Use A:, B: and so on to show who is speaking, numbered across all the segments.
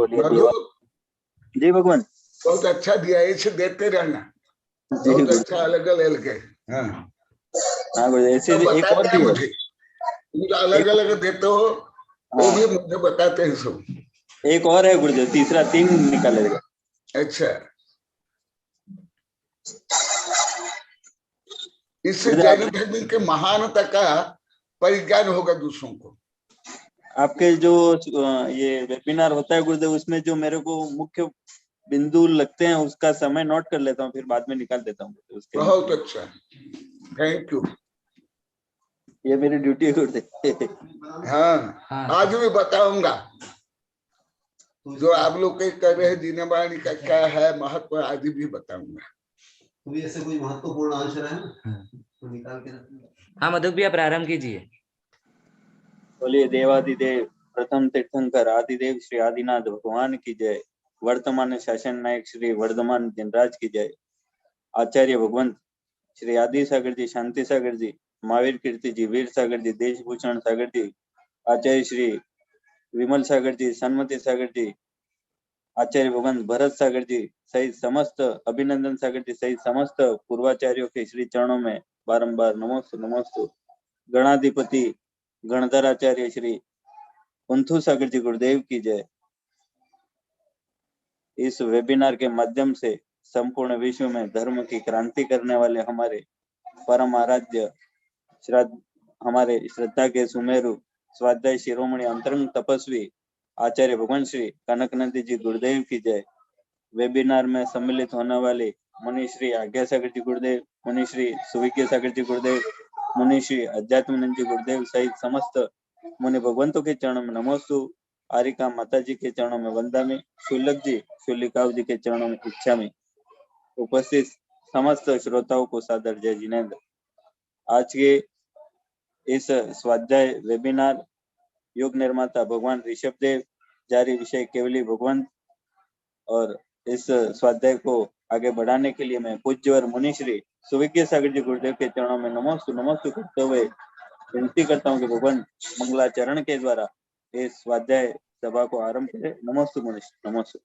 A: बोलिए
B: मधु,
A: जी भगवान।
B: बहुत अच्छा दिया, इसे देते रहना, बहुत अच्छा, अलग अलग है। हाँ
A: हाँ गुरुदेव, ऐसे
B: सब
A: एक और
B: बताते हैं
A: भी है।
B: मुझे, तुम अलग अलग देते हो, वो भी मुझे बताते हैं सब।
A: एक और है गुरुदेव, तीसरा, 3 निकालेगा।
B: अच्छा, इससे
A: गुरुदेव
B: जैन धर्म के महानता का परिज्ञान होगा दूसरों को।
A: आपके जो ये वेबिनार होता है गुरुदेव, उसमें जो मेरे को मुख्य बिंदु लगते हैं उसका समय नोट कर लेता हूँ, फिर बाद में निकाल देता हूँ उसके।
B: बहुत अच्छा, थैंक यू।
A: ये मेरी ड्यूटी है गुरुदेव।
B: हाँ, आज भी बताऊंगा जो आप लोग के कर रहे दीनवाणी का क्या है महत्व, आदि भी बताऊंगा।
C: तो ऐसे कोई महत्वपूर्ण आंसर है तो निकाल के रखना।
D: हाँ मधु भैया प्रारंभ कीजिए।
A: बोलिए देवादिदेव प्रथम तीर्थंकर आदिदेव श्री आदिनाथ भगवान की जय। वर्तमान शासन नायक श्री वर्धमान जनराज की जय। आचार्य भगवंत श्री आदि सागर जी, शांति सागर जी, महावीर कीर्ति जी, वीर सागर जी, देशभूषण सागर जी, आचार्य श्री विमल सागर जी, सन्मति सागर जी, आचार्य भगवंत भरत सागर जी सहित समस्त, अभिनंदन सागर जी सहित समस्त पूर्वाचार्यों के श्री चरणों में बारंबार नमोस्तु नमोस्तु। गणाधिपति गणधराचार्य श्री कुंथु सागर जी गुरुदेव की जय। इस वेबिनार के माध्यम से संपूर्ण विश्व में धर्म की क्रांति करने वाले हमारे परम आराध्य हमारे श्रद्धा के सुमेरु स्वाध्याय शिरोमणि अंतरंग तपस्वी आचार्य भगवान श्री कनकनंदी जी गुरुदेव की जय। वेबिनार में सम्मिलित होने वाले मुनि श्री आज्ञा सागर जी गुरुदेव, मुनि श्री सुविज्ञ सागर जी गुरुदेव, मुनि श्री अध्यात्मानंद जी गुरुदेव सहित समस्त मुनि भगवंतों के चरणों में नमोस्तु। आरिका माता जी के चरणों में वंदामि, शुल्लक जी शुल्लिकाव जी के चरणों में इच्छामि। उपस्थित समस्त श्रोताओं को सादर जय जिनेन्द्र। आज के इस स्वाध्याय वेबिनार योग निर्माता भगवान ऋषभ देव, जारी विषय केवली भगवंत, और इस स्वाध्याय को आगे बढ़ाने के लिए मैं पूज्य और मुनिश्री सुविज्ञ सागर जी गुरुदेव के चरणों में नमोस्तु करते हुए विनती करता हूँ कि भगवान मंगलाचरण के द्वारा इस स्वाध्याय सभा को आरंभ करें। नमोस्तु मुनिश्री, नमोस्तु।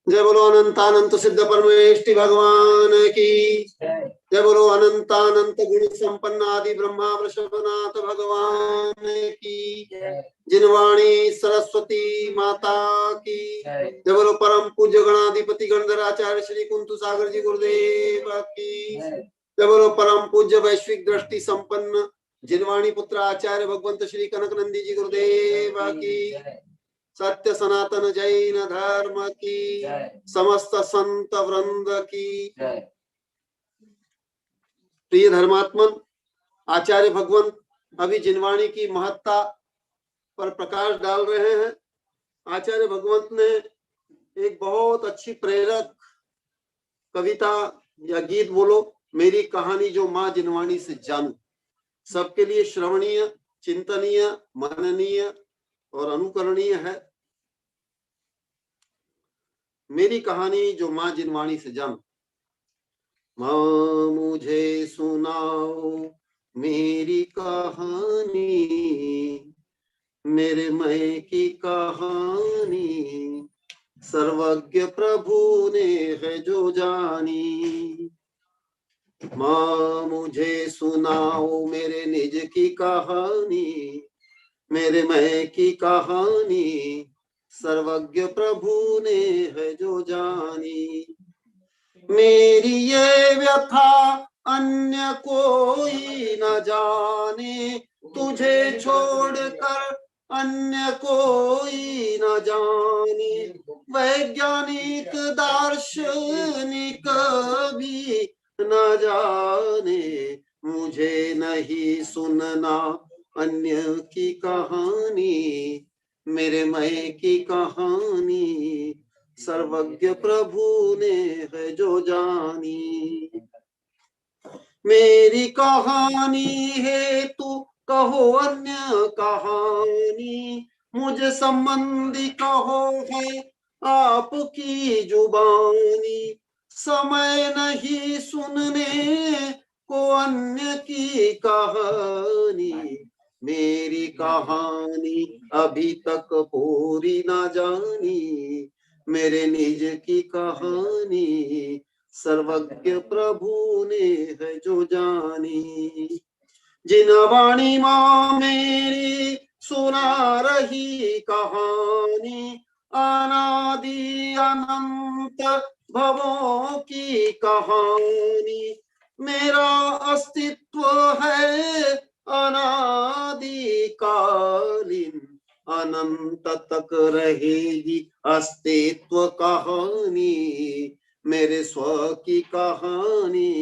C: जय बोलो अनंतानंत सिद्ध परमेष्टि भगवान की जय बोलो अनंतानंत गुण संपन्न आदि ब्रह्मा वृषभनाथ भगवान की जिनवाणी सरस्वती माता की जय बोलो परम पूज्य गणाधिपति गणधराचार्य श्री कुंतु सागर जी गुरुदेव की जय बोलो परम पूज्य वैश्विक दृष्टि संपन्न जिनवाणी पुत्र आचार्य भगवंत श्री कनकनंदी जी गुरुदेव की सत्य सनातन जैन धर्म की समस्त संत वृंद की। प्रिय धर्मात्मन, आचार्य भगवंत अभी जिनवाणी की महत्ता पर प्रकाश डाल रहे हैं। आचार्य भगवंत ने एक बहुत अच्छी प्रेरक कविता या गीत बोलो, मेरी कहानी जो माँ जिनवाणी से जानू, सबके लिए श्रवणीय, चिंतनीय, मननीय और अनुकरणीय है। मेरी कहानी जो माँ जिनवाणी से जानू। माँ मुझे सुनाओ मेरी कहानी, मेरे मैं की कहानी, सर्वज्ञ प्रभु ने है जो जानी। माँ मुझे सुनाओ मेरे निज की कहानी, मेरे मैं की कहानी, सर्वज्ञ प्रभु ने है जो जानी। मेरी ये व्यथा अन्य कोई न जाने, तुझे छोड़कर अन्य कोई न जाने। वैज्ञानिक दार्शनिक भी न जाने, मुझे नहीं सुनना अन्य की कहानी, मेरे मैं की कहानी, सर्वज्ञ प्रभु ने है जो जानी। मेरी कहानी है तू कहो अन्य कहानी, मुझ संबंधी कहो है आपकी जुबानी। समय नहीं सुनने को अन्य की कहानी, मेरी कहानी अभी तक पूरी ना जानी, मेरे निज की कहानी सर्वज्ञ प्रभु ने है जो जानी। जिन वाणी माँ मेरी सुना रही कहानी, अनादि अनंत भवों की कहानी, मेरा अस्तित्व है अनादि कालीन, अनंत तक रहेगी अस्तित्व कहानी, मेरे स्व की कहानी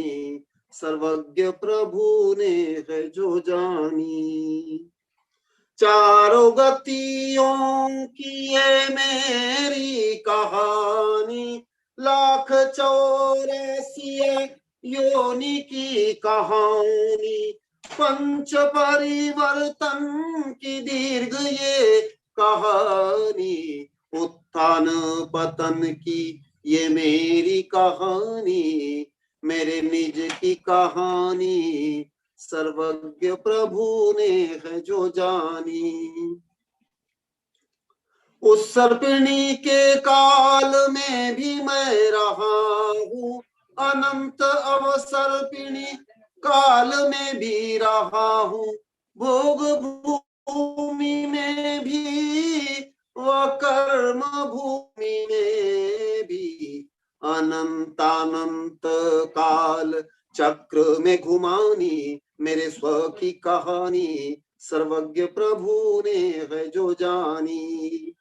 C: सर्वज्ञ प्रभु ने है जो जानी। चारों गतियों की ये मेरी कहानी, लाख 84 योनि की कहानी, पंच परिवर्तन की दीर्घ ये कहानी, उत्थान पतन की ये मेरी कहानी, मेरे निज की कहानी सर्वज्ञ प्रभु ने है जो जानी। उस सर्पिणी के काल में भी मैं रहा हूँ, अनंत अवसर्पिणी काल में भी रहा हूँ, भोग भूमि में भी व कर्म भूमि में भी, अनंतानंत काल चक्र में घुमानी, मेरे स्व की कहानी सर्वज्ञ प्रभु ने है जो जानी।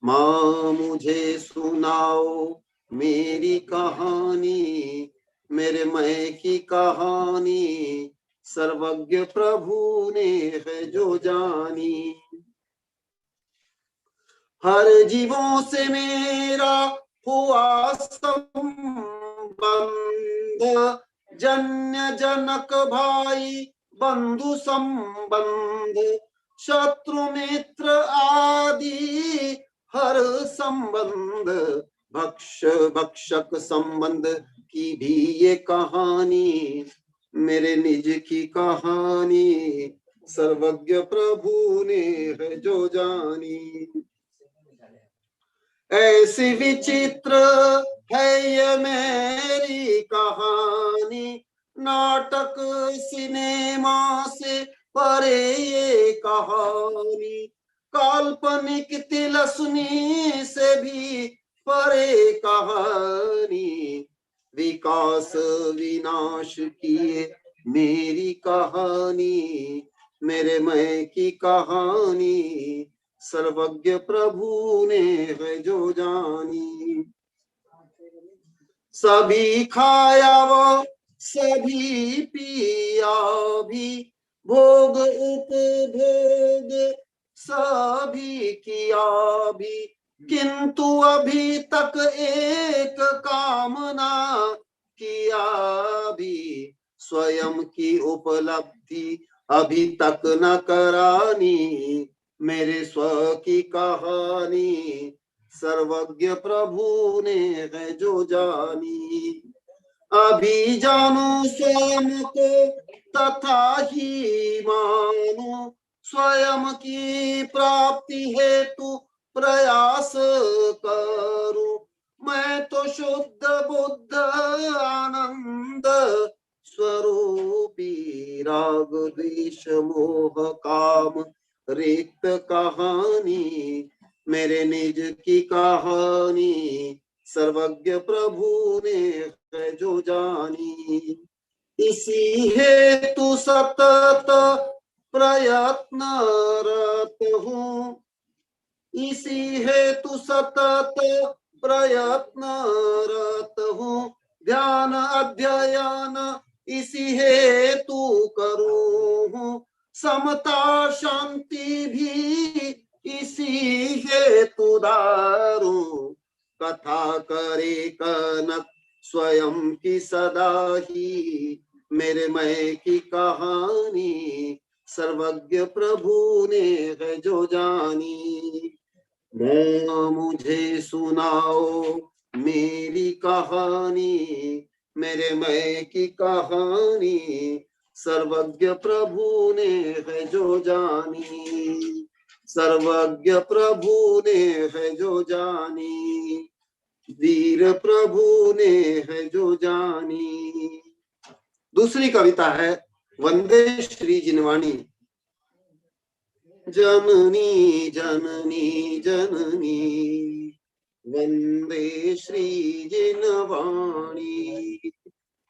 C: माँ मुझे सुनाओ मेरी कहानी, मेरे मैं की कहानी सर्वज्ञ प्रभु ने है जो जानी। हर जीवों से मेरा हुआ संबंध, जन्य जनक भाई बंधु संबंध, शत्रु मित्र आदि हर संबंध, भक्ष भक्षक संबंध की भी ये कहानी, मेरे निज की कहानी सर्वज्ञ प्रभु ने है जो जानी। ऐसी विचित्र है ये मेरी कहानी, नाटक सिनेमा से परे ये कहानी, काल्पनिक तिलस्मी से भी परे कहानी, विकास विनाश की मेरी कहानी, मेरे मैं की कहानी सर्वज्ञ प्रभु ने है जो जानी। सभी खाया वो सभी पिया भी, भोग उपभोग सभी किया भी, किंतु अभी तक एक कामना किया भी, स्वयं की उपलब्धि अभी तक न करानी, मेरे स्व की कहानी सर्वज्ञ प्रभु ने है जो जानी। अभी जानू स्वयं को तथा ही मानू, स्वयं की प्राप्ति हेतु प्रयास करूं, मैं तो शुद्ध बुद्ध आनंद स्वरूपी, राग द्वेष मोह काम रिक्त कहानी, मेरे निज की कहानी सर्वज्ञ प्रभु ने है जो जानी। इसी हेतु सतत प्रयत्नरत हूँ, इसी हेतु सतत प्रयत्नरत हूँ, ध्यान अध्ययन इसी हेतु करूँ, समता शांति भी इसी हेतु दारूं, कथा करे कनक स्वयं की सदा ही, मेरे मैं की कहानी सर्वज्ञ प्रभु ने है जो जानी। मुझे सुनाओ मेरी कहानी, मेरे मैं की कहानी सर्वज्ञ प्रभु ने है जो जानी, सर्वज्ञ प्रभु ने है जो जानी, वीर प्रभु ने है जो जानी। दूसरी कविता है वंदे श्री जिनवाणी। जननी जननी जननी वंदे श्री जिनवाणी,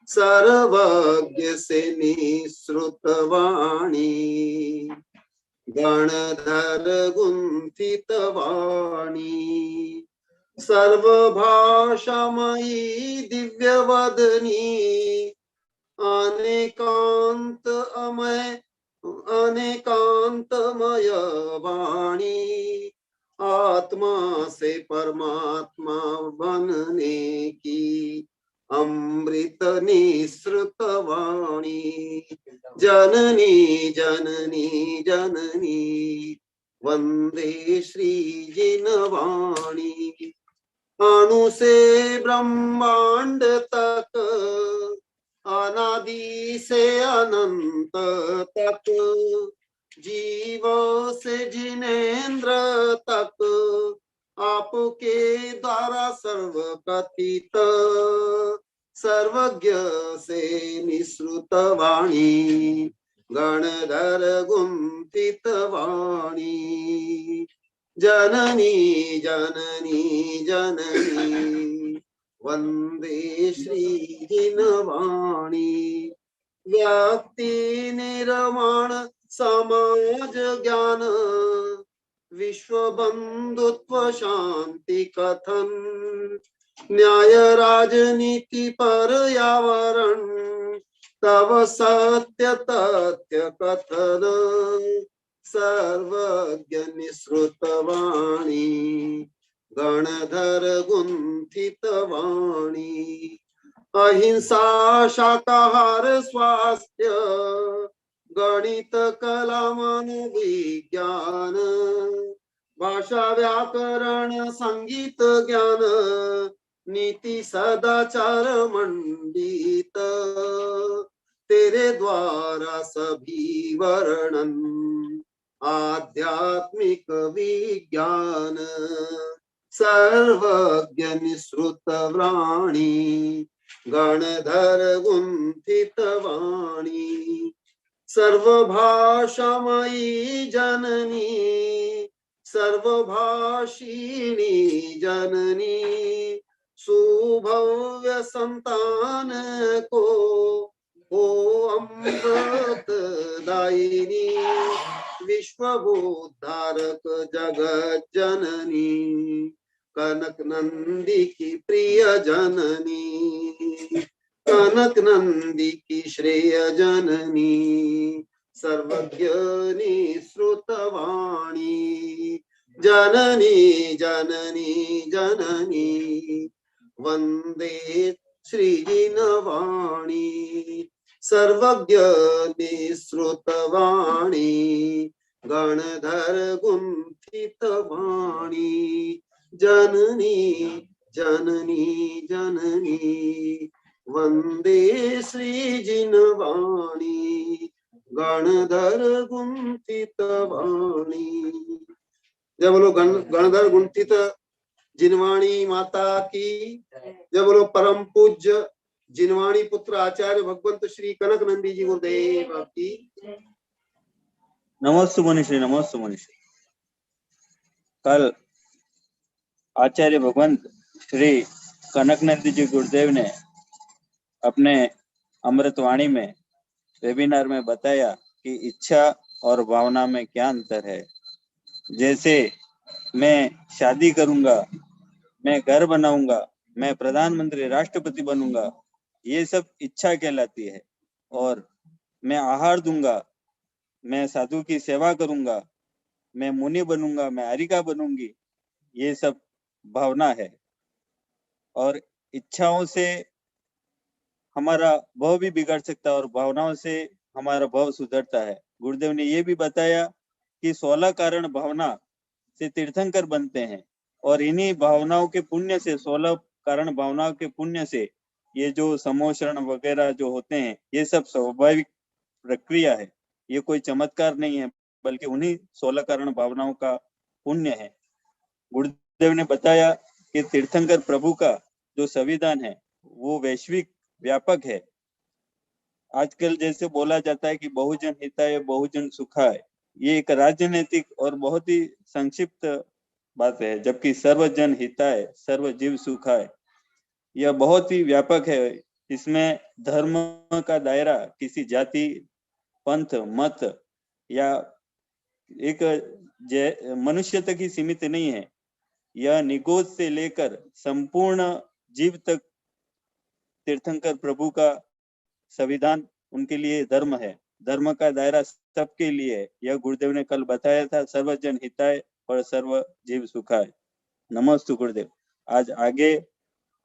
C: सर्वज्ञ से निसृत वाणी, गणधर गुंथित वाणी, सर्वभाषामयी दिव्यवदनी, अनेकांतमय वाणी, आत्मा से परमात्मा बनने की अमृत निसृत वाणी। जननी जननी जननी वंदे श्री जिनवाणी, अणु से ब्रह्मांड तक, अनादि से अनंत तक, जीव से जिनेन्द्र तक, आपके द्वारा सर्व कथित, सर्वज्ञ से निसृत वाणी, गणधर गुंथित वाणी। जननी जननी जननी वंदे श्री जिनवाणी, व्यक्ति निर्माण समाज ज्ञान, विश्व बंधुत्व शांति कथन, न्याय राजनीति पर्यावरण, तव सत्य तथ्य कथन, सर्वज्ञ निसृत वाणी, गणधर गुंथित वाणी। अहिंसा शाकाहार स्वास्थ्य, गणित कला मनोविज्ञान, भाषा व्याकरण संगीत ज्ञान, नीति सदाचार मंडित, तेरे द्वारा सभी वर्णन, आध्यात्मिक विज्ञान, सर्वज्ञ निसृत वाणी, गणधर गुंथित वाणी। सर्वभाषामयी जननी, सर्वभाषिणी जननी, सुभव्य संतान को हो अमृत दायिनी, विश्वबोधारक जगत जननी, कनक नंदी की प्रिय जननी, कनक नंदी की श्रेय जननी, सर्वज्ञ निसृत वाणी। जननी जननी जननी वंदे श्री जिनवाणी, सर्वज्ञ निसृत वाणी, गणधर गुंथित वाणी। जननी जननी जननी वंदे श्री जिनवाणी, गणधर गुंथित वाणी। जय बोलो गणधर गुंथित जिनवाणी माता की जय। बोलो परम पूज्य जिनवाणी पुत्र आचार्य भगवंत श्री कनक नंदी जी गुरुदेव की।
A: नमोस्तु मनीषी, नमोस्तु मनीषी। कल आचार्य भगवंत श्री कनक नंदी जी गुरुदेव ने अपने अमृतवाणी में वेबिनार में बताया कि इच्छा और भावना में क्या अंतर है। जैसे मैं शादी करूंगा, मैं घर बनाऊंगा, मैं प्रधानमंत्री राष्ट्रपति बनूंगा, ये सब इच्छा कहलाती है। और मैं आहार दूंगा, मैं साधु की सेवा करूंगा, मैं मुनि बनूंगा, मैं हरिका बनूंगी, ये सब भावना है। और इच्छाओं से हमारा भाव भी बिगड़ सकता है और भावनाओं से हमारा भाव सुधरता है। गुरुदेव ने ये भी बताया कि 16 कारण भावना से तीर्थंकर बनते हैं और इन्हीं भावनाओं के पुण्य से, 16 कारण भावनाओं के पुण्य से ये जो समोषण वगैरह जो होते हैं, ये सब स्वाभाविक प्रक्रिया है। ये कोई चमत्कार नहीं है, बल्कि उन्हीं 16 कारण भावनाओं का पुण्य है। गुरुदेव ने बताया कि तीर्थंकर प्रभु का जो संविधान है वो वैश्विक व्यापक है। आजकल जैसे बोला जाता है कि बहुजन हिताय बहुजन सुखाय, ये एक राजनीतिक और बहुत ही संक्षिप्त बात है, जबकि सर्वजन हिताय सर्व जीव सुखाय यह बहुत ही व्यापक है। इसमें धर्म का दायरा किसी जाति, पंथ, मत या एक मनुष्य तक ही सीमित नहीं है। यह निगोज से लेकर संपूर्ण जीव तक तीर्थंकर प्रभु का संविधान उनके लिए धर्म है। धर्म का दायरा सबके लिए है। यह गुरुदेव ने कल बताया था, सर्वजन हिताय और सर्व जीव सुखाय। नमस्तु गुरुदेव। आज आगे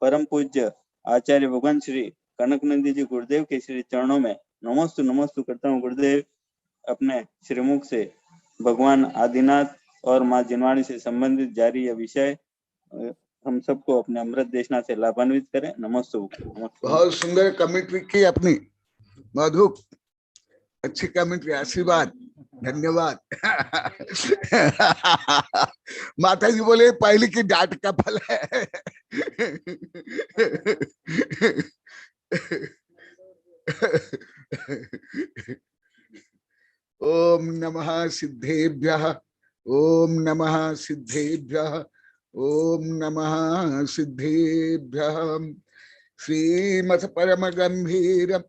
A: परम पूज्य आचार्य भगवान श्री कनकनंदी जी गुरुदेव के श्री चरणों में नमस्तु करता हूँ। गुरुदेव अपने श्रीमुख से भगवान आदिनाथ और माँ जिनवाणी से संबंधित जारी यह विषय हम सबको अपने अमृत देशना से लाभान्वित करें। नमस्तु।
B: बहुत सुंदर कमेंट्री की अपनी मधु, अच्छी कमेंट्री, आशीर्वाद, धन्यवाद। माता जी बोले पहले की डांट का फल है। ओम नमः सिद्धेभ्यः, ओम नमः सिद्धेभ्यः, ओम नमः सिद्धेभ्यः। श्रीमत् परम गंभीर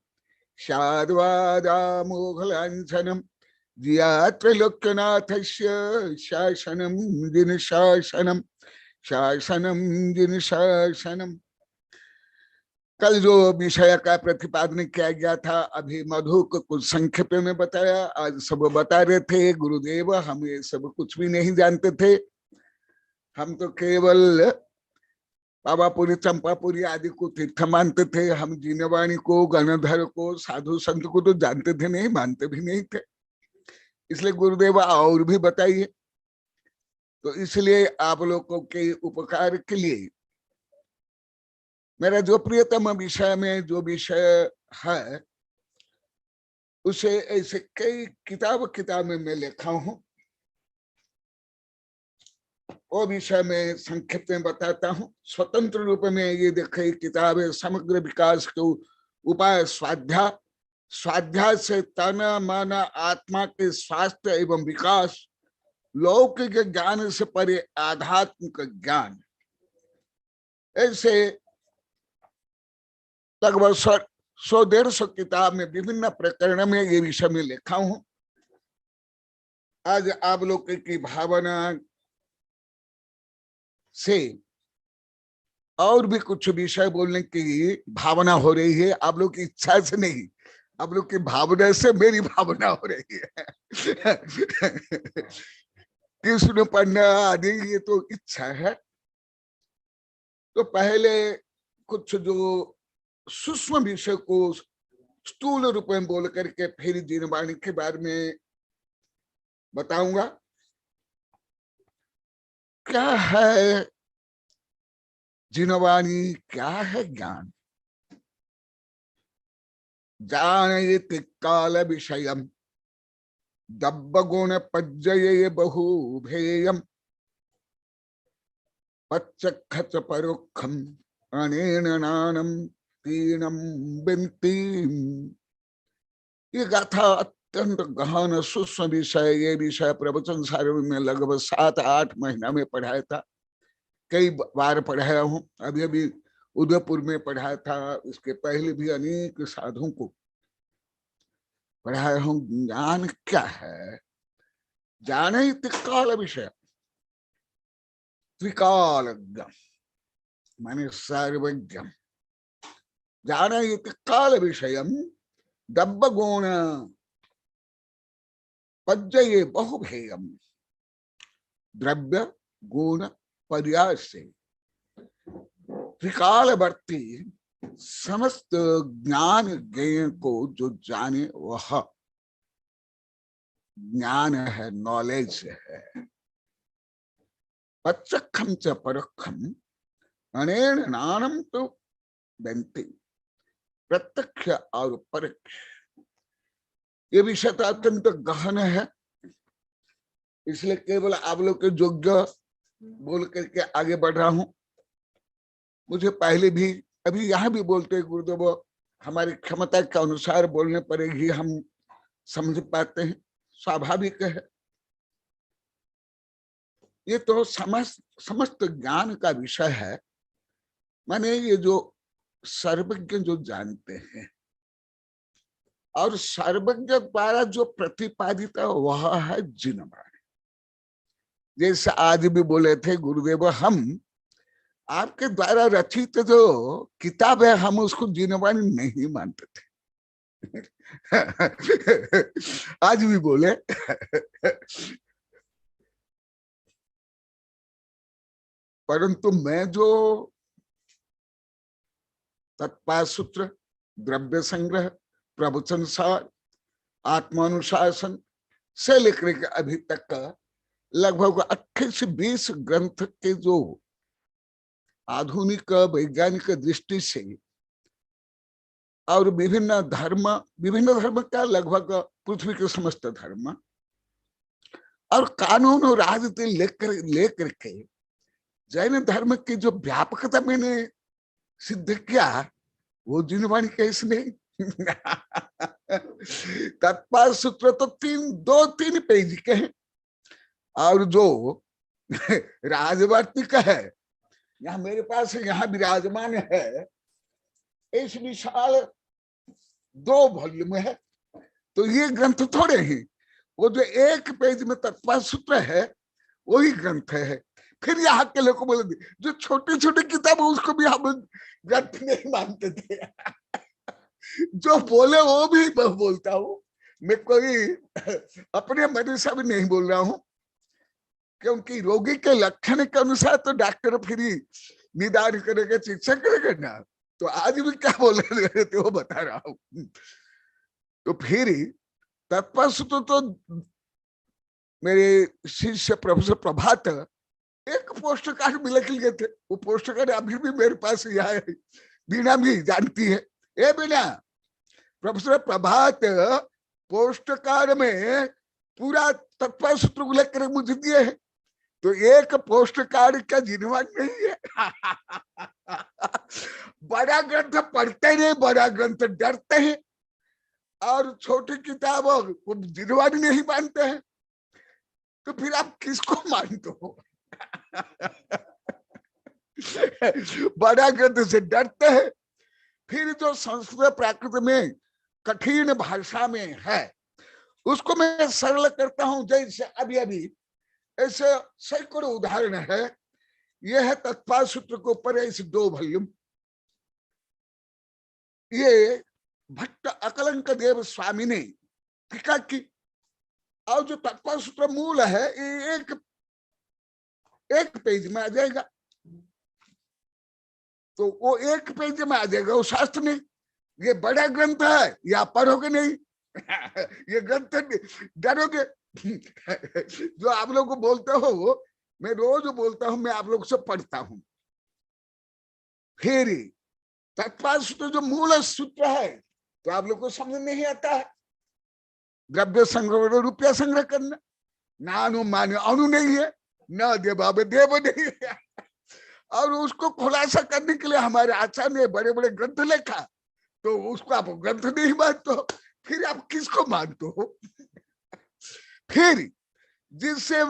B: शाद्वादामोघलांछनम् त्रैलोक्यनाथस्य शासनम् जिनशासनम्, शासनम् जिनशासनम्। कल जो विषय का प्रतिपादन किया गया था, अभी मधु को कुछ संक्षेप में बताया। आज सब बता रहे थे गुरुदेव हम ये सब कुछ भी नहीं जानते थे, हम तो केवल पावापुरी, चंपापुरी आदि को तीर्थ मानते थे। हम जीनवाणी को, गणधर को, साधु संत को तो जानते थे नहीं, मानते भी नहीं थे। इसलिए गुरुदेव और भी बताइए। तो इसलिए आप लोगों के उपकार के लिए मेरा जो प्रियतम विषय में जो विषय है उसे ऐसे कई किताब में मैं लिखा हूं, वो विषय में संक्षिप्त में बताता हूं। स्वतंत्र रूप में ये देखे किताब है समग्र विकास के उपाय स्वाध्याय, स्वाध्याय से तन मन आत्मा के स्वास्थ्य एवं विकास, लौकिक ज्ञान से परे आध्यात्मिक ज्ञान, ऐसे लगभग 100-150 किताब में विभिन्न प्रकरण में ये विषय में लिखा हूं। आज आप लोग की भावना से और भी कुछ विषय बोलने की भावना हो रही है। आप लोग की इच्छा से नहीं, आप लोग की भावना से मेरी भावना हो रही है। कृष्ण पढ़ना आदि ये तो इच्छा है। तो पहले कुछ जो सूक्ष्म विषय को स्थूल रूप में बोल करके फिर जीनवाणी के बारे में बताऊंगा। क्या है जीनवाणी, क्या है ज्ञान? जानयति काल विषयम् दब्ब गुण पज्जये बहुभेयम् पच्चखच परोक्षम अनेन नानम तीनम बिंतीम। ये गाथा अत्यंत गहन सूक्ष्म विषय। ये विषय प्रवचन सारणी में लगभग 7-8 महीना में पढ़ाया था, कई बार पढ़ाया हूं। अभी अभी उदयपुर में पढ़ाया था, इसके पहले भी अनेक साधुओं को पढ़ाया हूं। ज्ञान क्या है? जाने त्रिकाल विषय, त्रिकालज्ञ माने सर्वज्ञ। जाने त्रिकाल विषयम दब्ब गुण पज्जये बहुभेयम। द्रव्य गुण पर्याय से त्रिकालवर्ती समस्त ज्ञान ज्ञेय को जो जाने वह ज्ञान है, नॉलेज है। प्रत्यक्षम च परोक्षम अनेन नानम तो बेंती। प्रत्यक्ष और परोक्ष ये विषय तो अत्यंत गहन है, इसलिए केवल आप लोग के योग्य बोल करके आगे बढ़ रहा हूं। मुझे पहले भी, अभी यहाँ भी बोलते हैं गुरुदेव, हमारी क्षमता के अनुसार बोलने पर ही हम समझ पाते हैं, स्वाभाविक है। ये तो समस्त ज्ञान का विषय है। माने ये जो सर्वज्ञ जो जानते हैं और सर्वज्ञ द्वारा जो प्रतिपादित है वह है जिनवाणी। जैसे आज भी बोले थे गुरुदेव, हम आपके द्वारा रचित जो किताब है हम उसको जिनवाणी नहीं मानते थे। आज भी बोले। परंतु मैं जो तत्पाद सूत्र, द्रव्य संग्रह, प्रवचन सार, आत्मानुशासन से लेकर के अभी तक का लगभग 28 से 20 ग्रंथ के जो आधुनिक वैज्ञानिक दृष्टि से और विभिन्न धर्म का लगभग पृथ्वी के समस्त धर्म और कानून और राजनीति लेकर के जैन धर्म की जो व्यापकता मैंने सिद्ध किया, वो जिनवाणी कैसे नहीं। तत्पाद सूत्र तो 2-3 पेज के हैं और जो राजवर्तिक है यहाँ मेरे पास यहाँ विराजमान है, इस विशाल 2 वॉल्यूम है। तो ये ग्रंथ थोड़े ही, वो जो 1 पेज में तत्पाद सूत्र है वही ग्रंथ है। फिर यहाँ के लोग बोले जो छोटी छोटी किताब है उसको भी हम ग्रंथ नहीं मानते थे। जो बोले वो भी मैं बोलता हूँ, मैं कोई अपने मर्जी से भी नहीं बोल रहा हूँ, क्योंकि रोगी के लक्षण के अनुसार तो डॉक्टर फिर निदान करेगा, चिकित्सा करेगा ना। तो आज भी क्या बोल रहे थे वो बता रहा हूँ। तो फिर तत्पाद सूत्र तो मेरे शिष्य प्रोफेसर प्रभात एक पोस्ट कार्ड में लिख लिए थे। वो पोस्ट कार्ड अभी भी मेरे पास यहाँ है, बीना भी जानती है। ए बीना, प्रोफेसर प्रभात पोस्ट कार्ड में पूरा तत्पाद सूत्र को लेकर मुझे दिए है। तो एक पोस्ट कार्ड का जिनवाणी नहीं है। बड़ा ग्रंथ पढ़ते नहीं, बड़ा ग्रंथ डरते हैं और छोटी किताब वो जिनवाणी नहीं मानते हैं। तो फिर आप किसको मानते हो? बड़ा ग्रंथ से डरते हैं। फिर जो संस्कृत प्राकृत में कठिन भाषा में है उसको मैं सरल करता हूं। जैसे अभी ऐसे सैकड़ों उदाहरण है। यह है तत्पाद सूत्र के ऊपर इस 2 वॉल्यूम। ये भट्ट अकलंक देव स्वामी ने टीका की और जो तत्पाद सूत्र मूल है ये एक पेज में आ जाएगा। तो वो 1 पेज में आ जाएगा। वो शास्त्र में ये बड़ा ग्रंथ है, या पढ़ोगे नहीं। ये ग्रंथ डरोगे। जो आप लोग को बोलते हो, मैं रोज बोलता हूं, मैं आप लोग से पढ़ता हूं। फिर तत्पाद सूत्र जो मूल सूत्र है तो आप लोग को समझ नहीं आता है। द्रव्य संग्रह, रुपया संग्रह करना, नानु मान्य अनु नहीं है, न देवावे देव नहीं है। और उसको खुलासा करने के लिए हमारे आचार्य ने बड़े बड़े ग्रंथ लिखा। तो उसको आप ग्रंथ नहीं मानते हो, फिर आप किसको मानते हो? फिर जिससे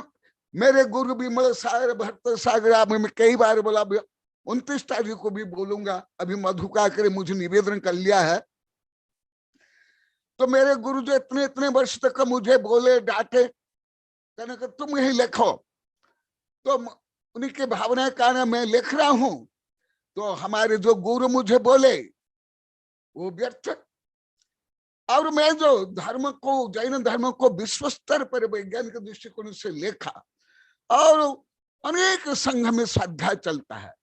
B: मेरे गुरु विमल सागर भक्त सागर में कई बार बोला, 29 तारीख को भी बोलूंगा। अभी मधुका करे मुझे निवेदन कर लिया है। तो मेरे गुरु जो इतने वर्ष तक मुझे बोले, डांटे, कहने कि तुम यही लिखो। तो उन्हीं की भावना के कारण मैं लिख रहा हूं। तो हमारे जो गुरु मुझे बोले वो व्यर्थ। और मैं जो धर्म को, जैन धर्म को विश्व स्तर पर वैज्ञानिक दृष्टिकोण से लेखा और अनेक संघ में स्वाध्याय चलता है।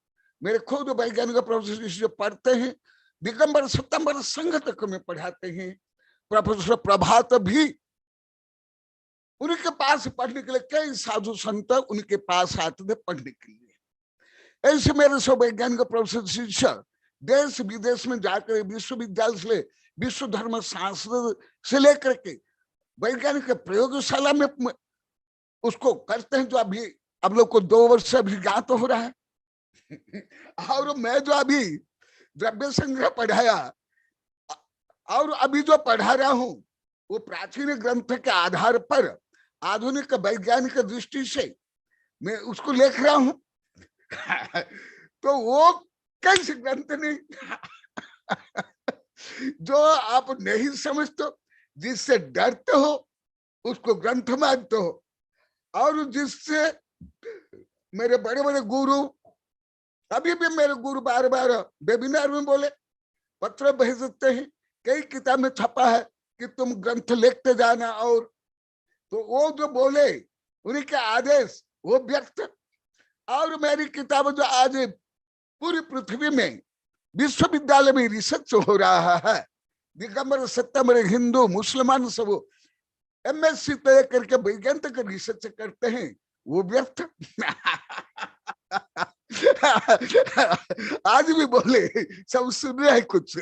B: मेरे खुद वैज्ञानिक प्रोफेसर जो पढ़ते हैं, दिगंबर सितंबर संघ तक में पढ़ाते हैं। प्रोफेसर प्रभात भी उनके पास पढ़ने के लिए कई साधु संत उनके पास आते थे पढ़ने के लिए। ऐसे मेरे सब वैज्ञानिक प्रोफेसर शिष्य देश विदेश में जाकर विश्वविद्यालय से विश्व धर्म शास्त्र से लेकर के वैज्ञानिक प्रयोगशाला में उसको करते हैं, जो अभी अब लोग को 2 वर्ष से अभिज्ञात हो रहा है। और मैं जो अभी द्रव्य संग्रह पढ़ाया और अभी जो पढ़ा रहा हूं वो प्राचीन ग्रंथ के आधार पर आधुनिक वैज्ञानिक दृष्टि से मैं उसको लिख रहा हूं। तो वो कैसे ग्रंथ नहीं जो आप नहीं समझते, जिससे डरते हो उसको ग्रंथ मानते हो, और जिससे मेरे बड़े बड़े गुरु, अभी भी मेरे गुरु बार बार वेबिनार में बोले, पत्र भेज देते हैं, कई किताब में छपा है कि तुम ग्रंथ लिखते जाना, और तो वो जो बोले उन्हीं के आदेश वो व्यक्त, और मेरी किताब जो आज पूरी पृथ्वी में विश्वविद्यालय में रिसर्च हो रहा है, दिगंबर सत्यंबर हिंदू मुसलमान सब MSc तय करके वैज्ञानिक रिसर्च करते हैं, वो व्यर्थ। आज भी बोले सब सुन रहे हैं कुछ।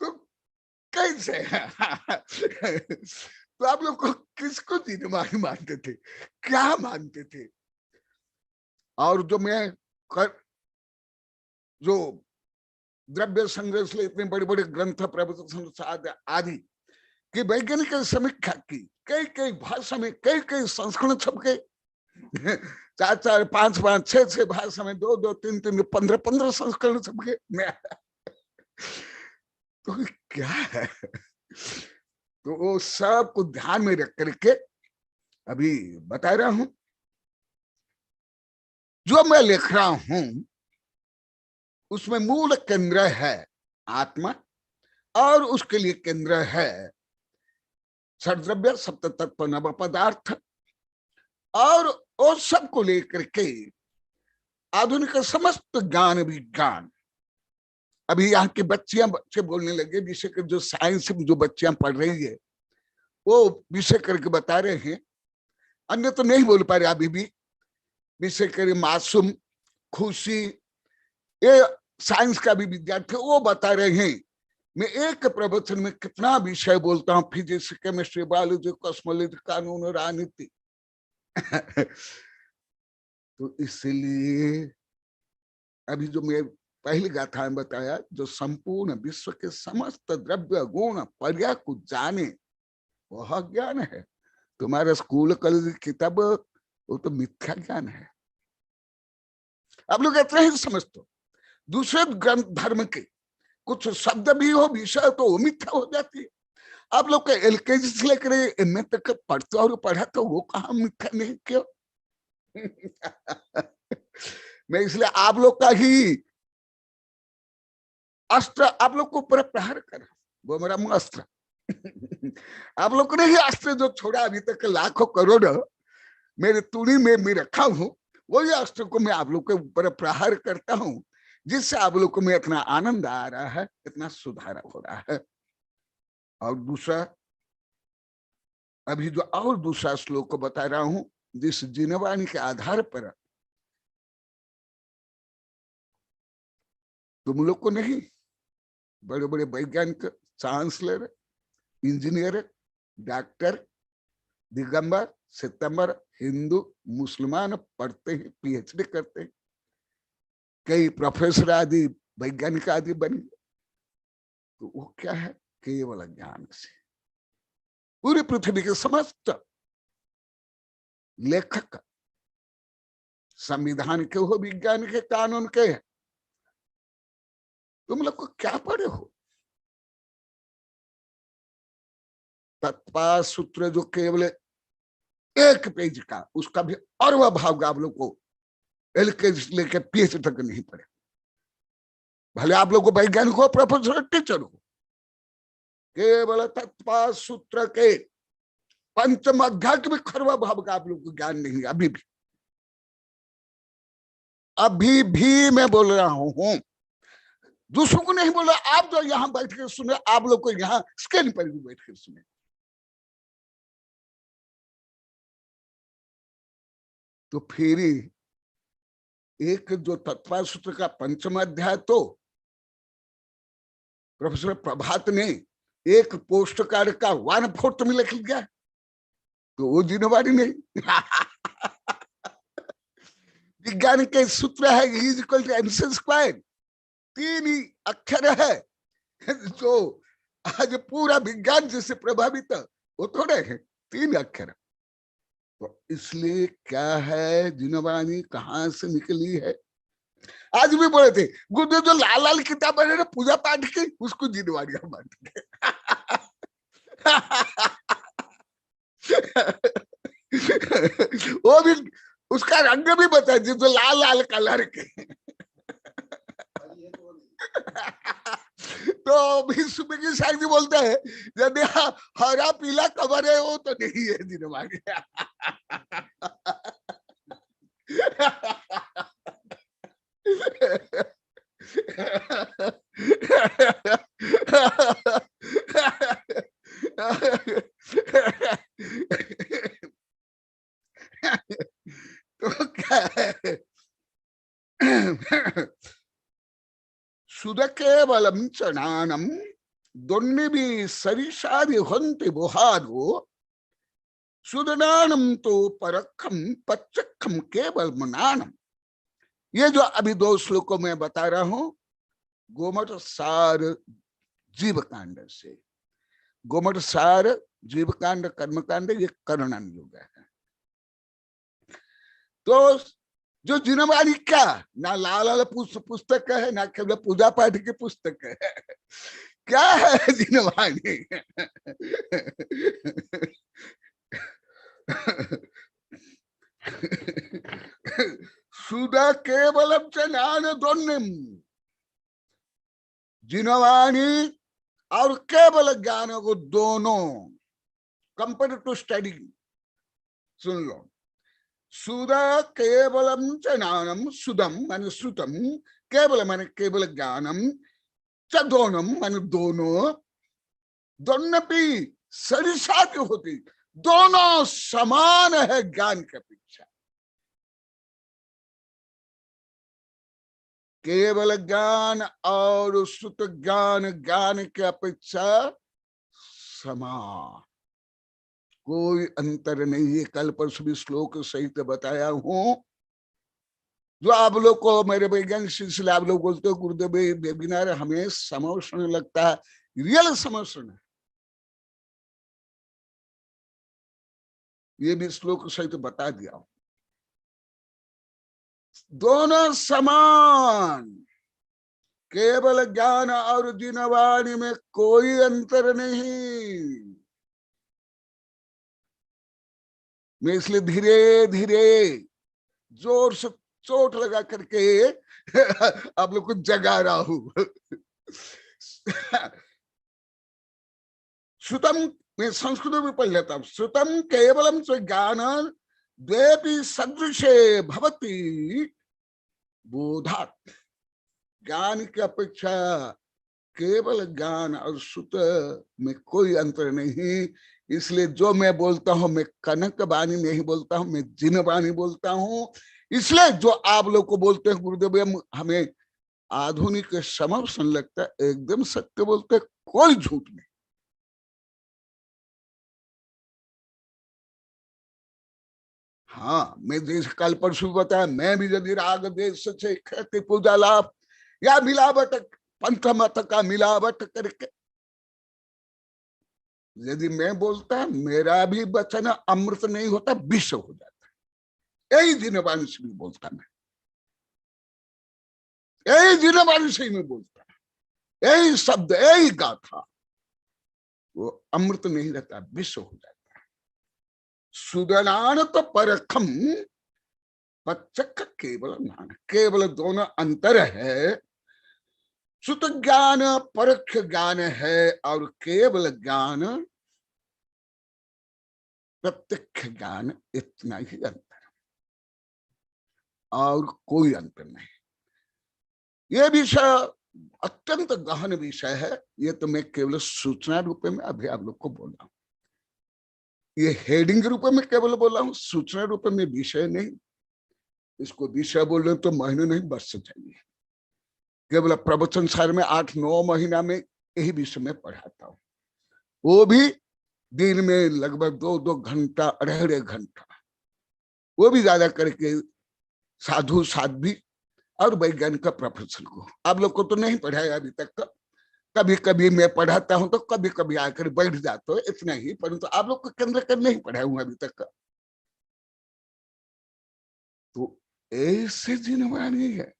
B: तो कैसे तो आप लोग को किसको जिनमानी मानते थे, क्या मानते थे? और जो मैं जो द्रव्य संग्रह से इतने बड़े बड़े ग्रंथ प्रबंध आदि की वैज्ञानिक समीक्षा की, कई कई भाषा में कई कई संस्करण छपके, 4-4, 5-5, 6-6 भाषा में 2-2, 3-3, 15-15 संस्करण छपके। तो क्या है, तो वो सब को ध्यान में रख करके अभी बता रहा हूं। जो मैं लिख रहा हूं उसमें मूल केंद्र है आत्मा, और उसके लिए केंद्र है षड्द्रव्य सप्त तत्व नव पदार्थ, और वो सबको लेकर के आधुनिक समस्त ज्ञान विज्ञान। अभी यहाँ की बच्चे बोलने लगे, विषय कर जो साइंस में जो बच्चियां पढ़ रही है वो विषय करके बता रहे हैं, अन्य तो नहीं बोल पा रहे अभी भी। विषय कर मासूम, खुशी, ये साइंस का भी विद्यार्थी वो बता रहे हैं। मैं एक प्रवचन में कितना विषय बोलता हूँ, फिजिक्स, केमिस्ट्री, बायोलॉजी, कॉस्मोलॉजी, कानून, राजनीति। तो इसलिए अभी जो मैं पहली गाथा में बताया, जो संपूर्ण विश्व के समस्त द्रव्य गुण पर्याय को जाने वह ज्ञान है। तुम्हारा स्कूल कॉलेज किताब वो तो मिथ्या ज्ञान है। आप लोग इतना ही समझते हो, दूसरे ग्रंथ धर्म के कुछ शब्द भी हो विषय तो वो मिथ्या हो जाती है। आप लोग का LKG से लेकर MA तक पढ़ते और पढ़ा तो वो कहाँ मिथ्या नहीं क्यों? मैं इसलिए आप लोग का ही अस्त्र आप लोग को ऊपर प्रहार कर, वो मेरा अस्त्र। आप लोग ने ही अस्त्र जो छोड़ा अभी तक लाखों करोड़ मेरे तुड़ी में मैं रखा हूं, वही अस्त्र को मैं आप लोग के ऊपर प्रहार करता हूं, जिससे आप लोग को में इतना आनंद आ रहा है, इतना सुधार हो रहा है। और दूसरा अभी जो और दूसरा श्लोक को बता रहा हूं, जिस जिनवाणी के आधार पर तुम लोग को नहीं, बड़े बड़े वैज्ञानिक, चांसलर, इंजीनियर, डॉक्टर, दिगंबर, सितंबर, हिंदू, मुसलमान पढ़ते हैं, PhD करते हैं, कई प्रोफेसर आदि वैज्ञानिक आदि बन गए। तो वो क्या है? केवल ज्ञान से पूरी पृथ्वी के समस्त लेखक संविधान के हो, विज्ञान के, कानून के, तुम लोग को क्या पढ़े हो? तत्पाद सूत्र जो केवल 1 पेज का, उसका भी और वह भाव आप लोग को LKG लेकर PhD तक नहीं पढ़े। भले आप लोग को वैज्ञानिक हो, प्रोफेसर, टीचर हो, केवल तत्पाद सूत्र के पंचम अध्याय के भी खरवा भाव का आप लोग को ज्ञान नहीं। अभी भी मैं बोल रहा हूं, दूसरों को नहीं बोल रहा। आप जो यहाँ बैठ कर सुने, आप लोग को यहाँ स्क्रीन पर भी बैठ कर सुने। तो फिर एक जो तत्व सूत्र का पंचम अध्याय तो प्रोफेसर प्रभात ने एक पोस्ट कार्ड का 1/4 में लिख लिया, तो वो जिनवाणी नहीं। विज्ञान के सूत्र है E = mc², 3 ही अक्षर है जो आज पूरा विज्ञान जिससे प्रभावित, वो थोड़े हैं 3 अक्षर। तो इसलिए क्या है, जिनवाणी कहाँ से निकली है? आज भी बोले थे गुरुदेव जो लाल लाल किताब है पूजा पाठ की, उसको जिनवाणी हम मानते। वो भी उसका रंग भी बता दी, जो लाल लाल कलर के। तो विश्व की शायद बोलता है यदि हरा पीला कवर है वो तो नहीं है जिनवाणी। तो क्या है, सुध केवलम चनानम दोन्निभि सरिषादि हन्ति बुहादो सुदनानम तो परखम पच्चखम केवल मनानम। ये जो अभी 2 श्लोकों में बता रहा हूं, गोमठ सार जीवकांड से। गोमठ सार जीवकांड कर्मकांड ये कर्णन युग है। तो जो जिनवाणी क्या, ना लाल लाल पुस्तक है, ना केवल पूजा पाठ की पुस्तक है, क्या है जिनवाणी? सुधा केवलम च ज्ञान दोन्निम, जिनवाणी और केवल ज्ञान को दोनों कंपेयर टू स्टडी। सुन लो, सुधा केवलम च ज्ञानम, सुधम माने श्रुतम, केवल माने केवल ज्ञानम, च दोनम माने दोनों, दोनों भी सरिसाती होती, दोनों समान है ज्ञान के अपेक्षा। केवल ज्ञान और श्रुत ज्ञान, ज्ञान के अपेक्षा समान, कोई अंतर नहीं है। कल परसों भी श्लोक सहित बताया हूं। जो आप लोग को मेरे वैज्ञानिक सिलसिले आप लोग बोलते हो गुरुदेव वेबिनार हमें समोषण लगता है, रियल समोषण है। ये भी श्लोक सहित बता दिया। दोनों समान, केवल ज्ञान और जिनवाणी में कोई अंतर नहीं। मैं इसलिए धीरे धीरे जोर से चोट लगा करके आप लोग को जगा रहा हूं। श्रुतम, मैं संस्कृत में पढ़ लेता हूं। श्रुतम केवलम ज्ञान द्वेपि सदृशे भवति बोधात्। ज्ञान की अपेक्षा केवल ज्ञान और श्रुत में कोई अंतर नहीं। इसलिए जो मैं बोलता हूं, मैं कनक वाणी नहीं बोलता हूं, मैं जिन वाणी बोलता हूं। इसलिए जो आप लोग को बोलते हैं गुरुदेव हमें आधुनिक समर्थन लगता है, एकदम सत्य बोलते, कोई झूठ नहीं। हाँ, मैं जैसे कल परसों बताया, मैं भी यदि राग देश से खेती पूजा लाभ या मिलावट पंथ मत का मिलावट करके यदि मैं बोलता, मेरा भी वचन अमृत नहीं होता, विष हो जाता। यही जिनवाणी से भी बोलता मैं, यही जिनवाणी से मैं बोलता, यही शब्द, यही गाथा, वो अमृत नहीं रहता, विष हो जाता। सुदनान तो परखम पच्चक केवल ज्ञान, केवल दोनों अंतर है। सुत ज्ञान परख ज्ञान है और केवल ज्ञान प्रत्यक्ष ज्ञान, इतना ही अंतर, और कोई अंतर नहीं। ये विषय अत्यंत गहन विषय है। ये तो मैं केवल सूचना रूप में अभी आप लोग को बोला हूं, ये हेडिंग रूप में केवल बोला हूं, सूचना रूप में विषय नहीं। इसको विषय बोलने तो महीने नहीं, वर्ष चाहिए। केवल प्रवचन सार में 8-9 महीना में यही विषय में पढ़ाता हूँ, वो भी दिन में लगभग 2-2 घंटा, 2.5 घंटा, वो भी ज्यादा करके साधु साध्वी और वैज्ञानिक प्रोफेसर को। आप लोग को तो नहीं पढ़ाया अभी तक, कभी कभी मैं पढ़ाता हूं तो कभी कभी आकर बैठ जाते हो, इतना ही, परंतु आप लोग को केंद्र कर नहीं पढ़ाया हूं अभी तक। तो ऐसे जिनवानी है।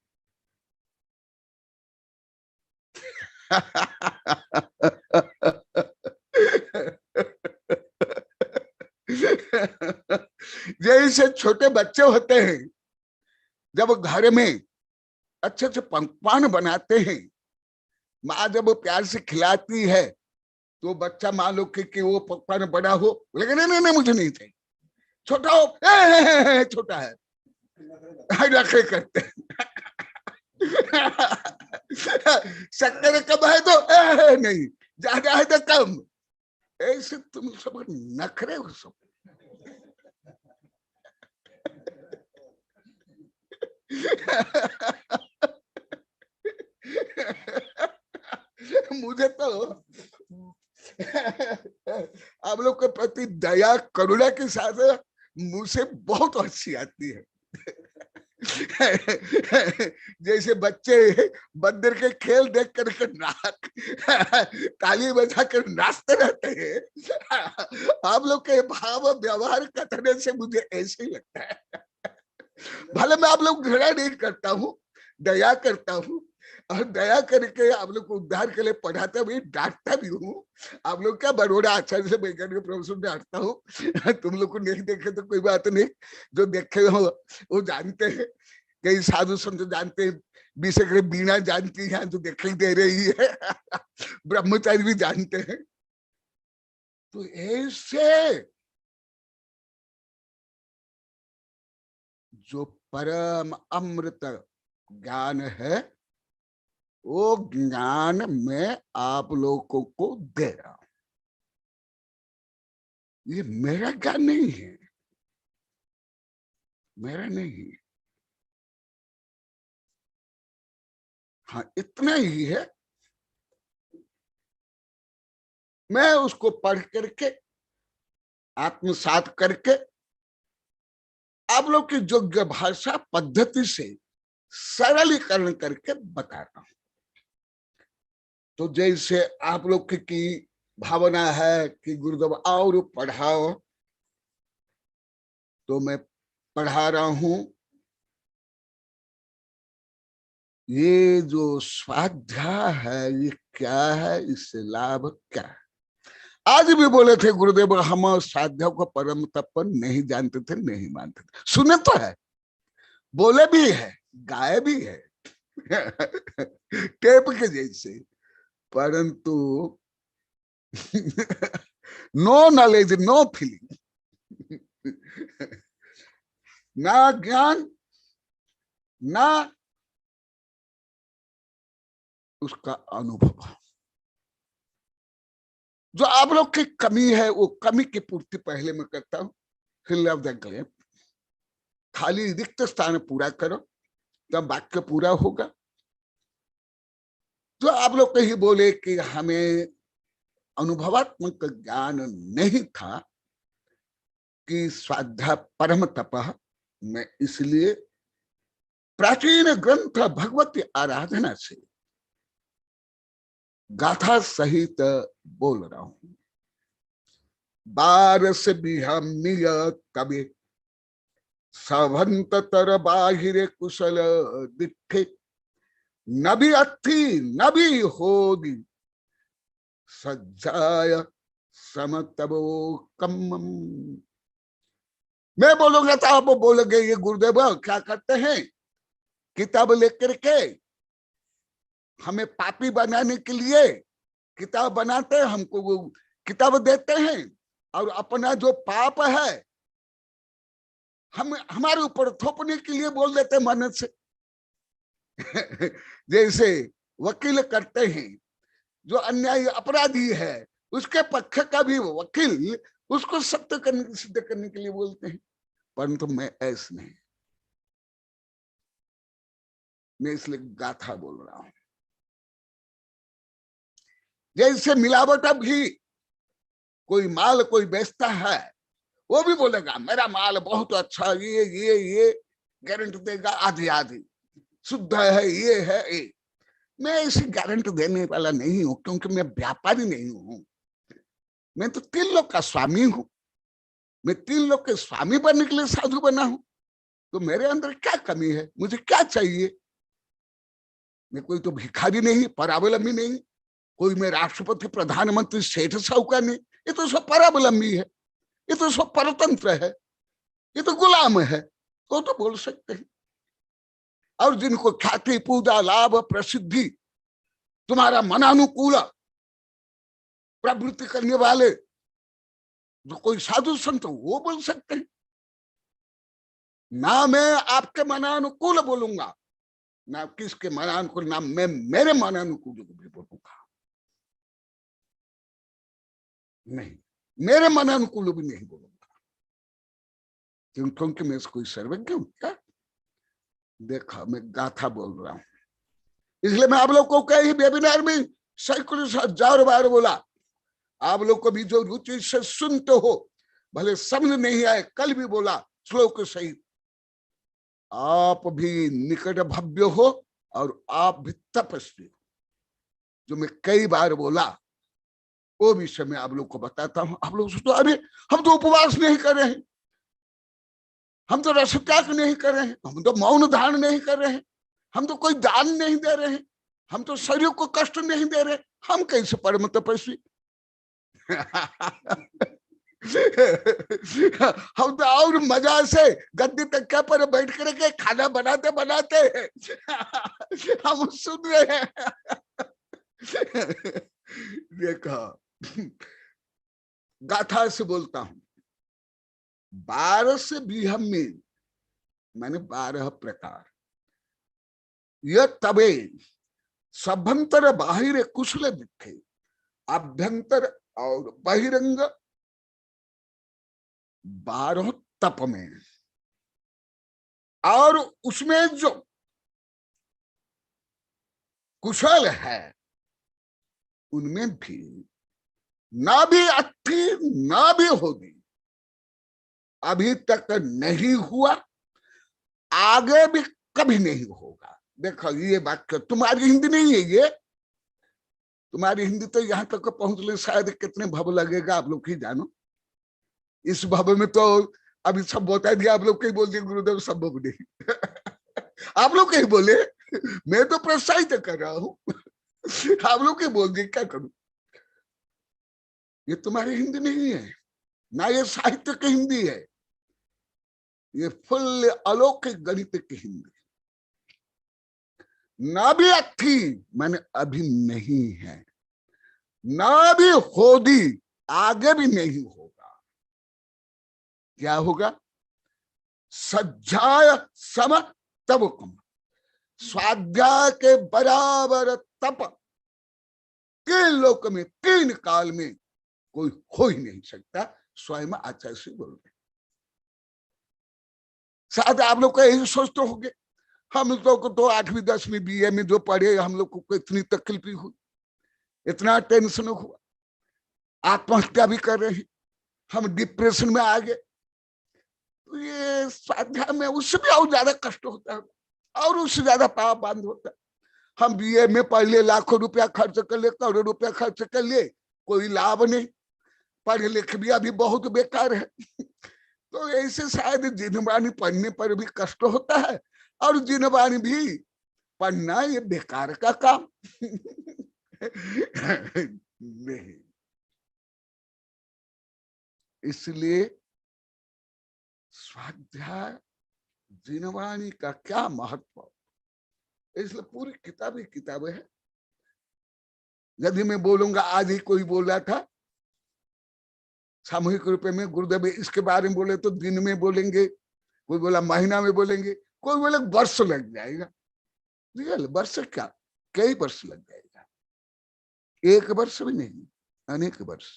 B: जैसे छोटे बच्चे होते हैं, जब घर में अच्छे से पकवान बनाते हैं, माँ जब प्यार से खिलाती है तो बच्चा मान लो कि वो पकवान बड़ा हो, लेकिन नहीं नहीं मुझे नहीं चाहिए, छोटा हो, छोटा है, रखे करते हैं। शक्कर कम है तो नहीं, ज्यादा है तो कम, ऐसे तुम सब नखरे हो सब। मुझे तो आप लोग के प्रति दया करुणा के साथ मुझे बहुत हंसी आती है। जैसे बच्चे बंदर के खेल देख करके नाक ताली बजा कर नाचते रहते हैं, आप लोग के भाव व्यवहार करने से मुझे ऐसे ही लगता है। भले मैं आप लोग घृणा नहीं करता हूँ, दया करता हूँ, और दया करके आप लोग को उद्धार के लिए पढ़ाता भी, डांटता भी हूँ। आप लोग क्या बड़ोड़ा आचार्य से वैज्ञानिक प्रोफेसर डांटता हूँ। तुम लोग को नहीं देखे तो कोई बात नहीं, जो देखे हो वो जानते हैं, कई साधु संत जानते हैं, विशेष बीना जानती है जो दिखाई दे रही है, ब्रह्मचारी भी जानते हैं। तो ऐसे जो परम अमृत ज्ञान है, वो ज्ञान में आप लोगों को दे रहा हूं। ये मेरा ज्ञान नहीं है, मेरा नहीं। हाँ, इतना ही है, मैं उसको पढ़ करके आत्मसात करके आप लोग की योग्य भाषा पद्धति से सरलीकरण करके बता रहा हूं। तो जैसे आप लोग की भावना है कि गुरुदेव और पढ़ाओ, तो मैं पढ़ा रहा हूं। ये जो स्वाध्याय है, ये क्या है, इससे लाभ क्या है? आज भी बोले थे गुरुदेव, हम स्वाध्याय को परम तप नहीं जानते थे, नहीं मानते थे। सुने तो है, बोले भी है, गाए भी है टेप के जैसे, परंतु नो नॉलेज, नो फीलिंग, ना ज्ञान, ना उसका अनुभव। जो आप लोग की कमी है, वो कमी की पूर्ति पहले मैं करता हूं, फिर लव द गैप। खाली रिक्त स्थान पूरा करो, तब वाक्य पूरा होगा। जो आप लोग कहीं बोले कि हमें अनुभवात्मक ज्ञान नहीं था कि स्वाध्याय परम तप में, इसलिए प्राचीन ग्रंथ भगवती आराधना से गाथा सहित बोल रहा हूं। बारस बिहमीय कवि सभंत तर बाहिरे कुशल दिखे, नबी अथी नबी होगी सज्जाय समतबो कम्मम। मैं बोलूंगा तो आप बोलोगे ये गुरुदेव क्या करते हैं, किताब लेकर के हमें पापी बनाने के लिए किताब बनाते हैं, हमको वो किताब देते हैं, और अपना जो पाप है हम हमारे ऊपर थोपने के लिए बोल देते मन से। जैसे वकील करते हैं, जो अन्यायी अपराधी है उसके पक्ष का भी वकील उसको सत्य करने, सिद्ध करने के लिए बोलते हैं, परंतु मैं ऐसा नहीं, मैं इसलिए गाथा बोल रहा हूं। जैसे मिलावट भी कोई माल कोई बेचता है, वो भी बोलेगा मेरा माल बहुत अच्छा, ये गारंटी देगा आधी आधी शुद्ध है, ये है ये। मैं इसे गारंटी देने वाला नहीं हूं, क्योंकि मैं व्यापारी नहीं हूं। मैं तो 3 लोग का स्वामी हूं। मैं 3 लोग के स्वामी बनने के लिए साधु बना हूं। तो मेरे अंदर क्या कमी है, मुझे क्या चाहिए? मैं कोई तो भिखारी नहीं, परावलंबी नहीं, कोई मैं राष्ट्रपति प्रधानमंत्री सेठ साहूकार नहीं। ये तो सब परावलंबी है, ये तो सब परतंत्र है, ये तो गुलाम है। वो तो बोल सकते हैं। और जिनको ख्याति पूजा लाभ प्रसिद्धि तुम्हारा मनानुकूल प्रवृत्ति करने वाले जो कोई साधु संत, वो बोल सकते हैं। ना मैं आपके मनानुकूल बोलूंगा, ना किसके मनानुकूल, ना मैं मेरे मनानुकूल को भी बोलूंगा। नहीं, मेरे मनानुकूल भी नहीं बोलूंगा, क्योंकि मैं कोई सर्वज्ञ हूं क्या? देखा, मैं गाथा बोल रहा हूं, इसलिए मैं आप लोग को कई वेबिनार में सैकड़ों हजारों बार बोला, आप लोग को भी जो रुचि से सुनते हो, भले समझ नहीं आए, कल भी बोला श्लोक सहित, आप भी निकट भव्य हो और आप भी तपस्वी हो। जो मैं कई बार बोला वो विषय में आप लोग को बताता हूं। आप लोग सोचते अरे हम तो उपवास नहीं कर रहे हैं, हम तो रस त्याग नहीं कर रहे हैं, हम तो मौन धारण नहीं कर रहे हैं, हम तो कोई दान नहीं दे रहे हैं, हम तो शरीर को कष्ट नहीं दे रहे, हम कैसे परम तपस्वी? हम तो और मजा से गद्दी तकिया पर बैठ करके खाना बनाते बनाते हम सुन रहे हैं। देखा, गाथा से बोलता हूं, 12 से बीहम में मैंने 12 प्रकार, यह तबे सभ्यंतर बाहिर कुशल दिखे, अभ्यंतर और बहिरंग 12 तप में। और उसमें जो कुशल है उनमें भी ना भी अट्ठी ना भी होगी, अभी तक नहीं हुआ, आगे भी कभी नहीं होगा। देखो, ये वाक्य तुम्हारी हिंदी नहीं है, ये तुम्हारी हिंदी तो यहां तक पहुंचने शायद कितने भव लगेगा, आप लोग ही जानो। इस भव में तो अभी सब बता दिया, आप लोग कहीं बोल दिए गुरुदेव सब भव नहीं। आप लोग कहीं बोले, मैं तो प्रोत्साहित कर रहा हूं। आप लोग कहीं बोल दिए, क्या करूं? ये तुम्हारी हिंदी नहीं है ना, ये साहित्य की हिंदी है, ये फुल अलौकिक गणित की हिंदी। ना भी अथी मैंने अभी नहीं है, ना भी होदी आगे भी नहीं होगा। क्या होगा? सज्जाय सम तब कम, स्वाध्याय के बराबर तप 3 लोक में 3 काल में कोई हो ही नहीं सकता। स्वयं आचार्य से बोल रहे। शायद आप लोग को यही सोचते होंगे, हम लोग को तो 8वीं 10वीं BA में जो पढ़े, हम लोग को इतनी तकलीफ हुई, इतना टेंशन हुआ, आत्महत्या भी कर रहे हैं, हम डिप्रेशन में आ गए। तो ये स्वाध्याय में उससे भी और ज्यादा कष्ट होता है और उससे ज्यादा पाप बांध होता है। हम BA में पढ़ लिए, लाखों रुपया खर्च कर लिए, करोड़ों रुपया खर्च कर लिए, कोई लाभ नहीं, पढ़े लिखे भी अभी बहुत बेकार है। तो ऐसे शायद जिनवाणी पढ़ने पर भी कष्ट होता है और जिनवाणी भी पढ़ना ये बेकार का काम नहीं। इसलिए स्वाध्याय जिनवाणी का क्या महत्व, इसलिए पूरी किताबें है। यदि मैं बोलूंगा, आज ही कोई बोल रहा था सामूहिक रूप में गुरुदेव इसके बारे में बोले तो दिन में बोलेंगे, कोई बोला महीना में बोलेंगे, कोई बोले वर्ष लग जाएगा। रियल वर्ष क्या, कई वर्ष लग जाएगा, 1 वर्ष भी नहीं, अनेक वर्ष।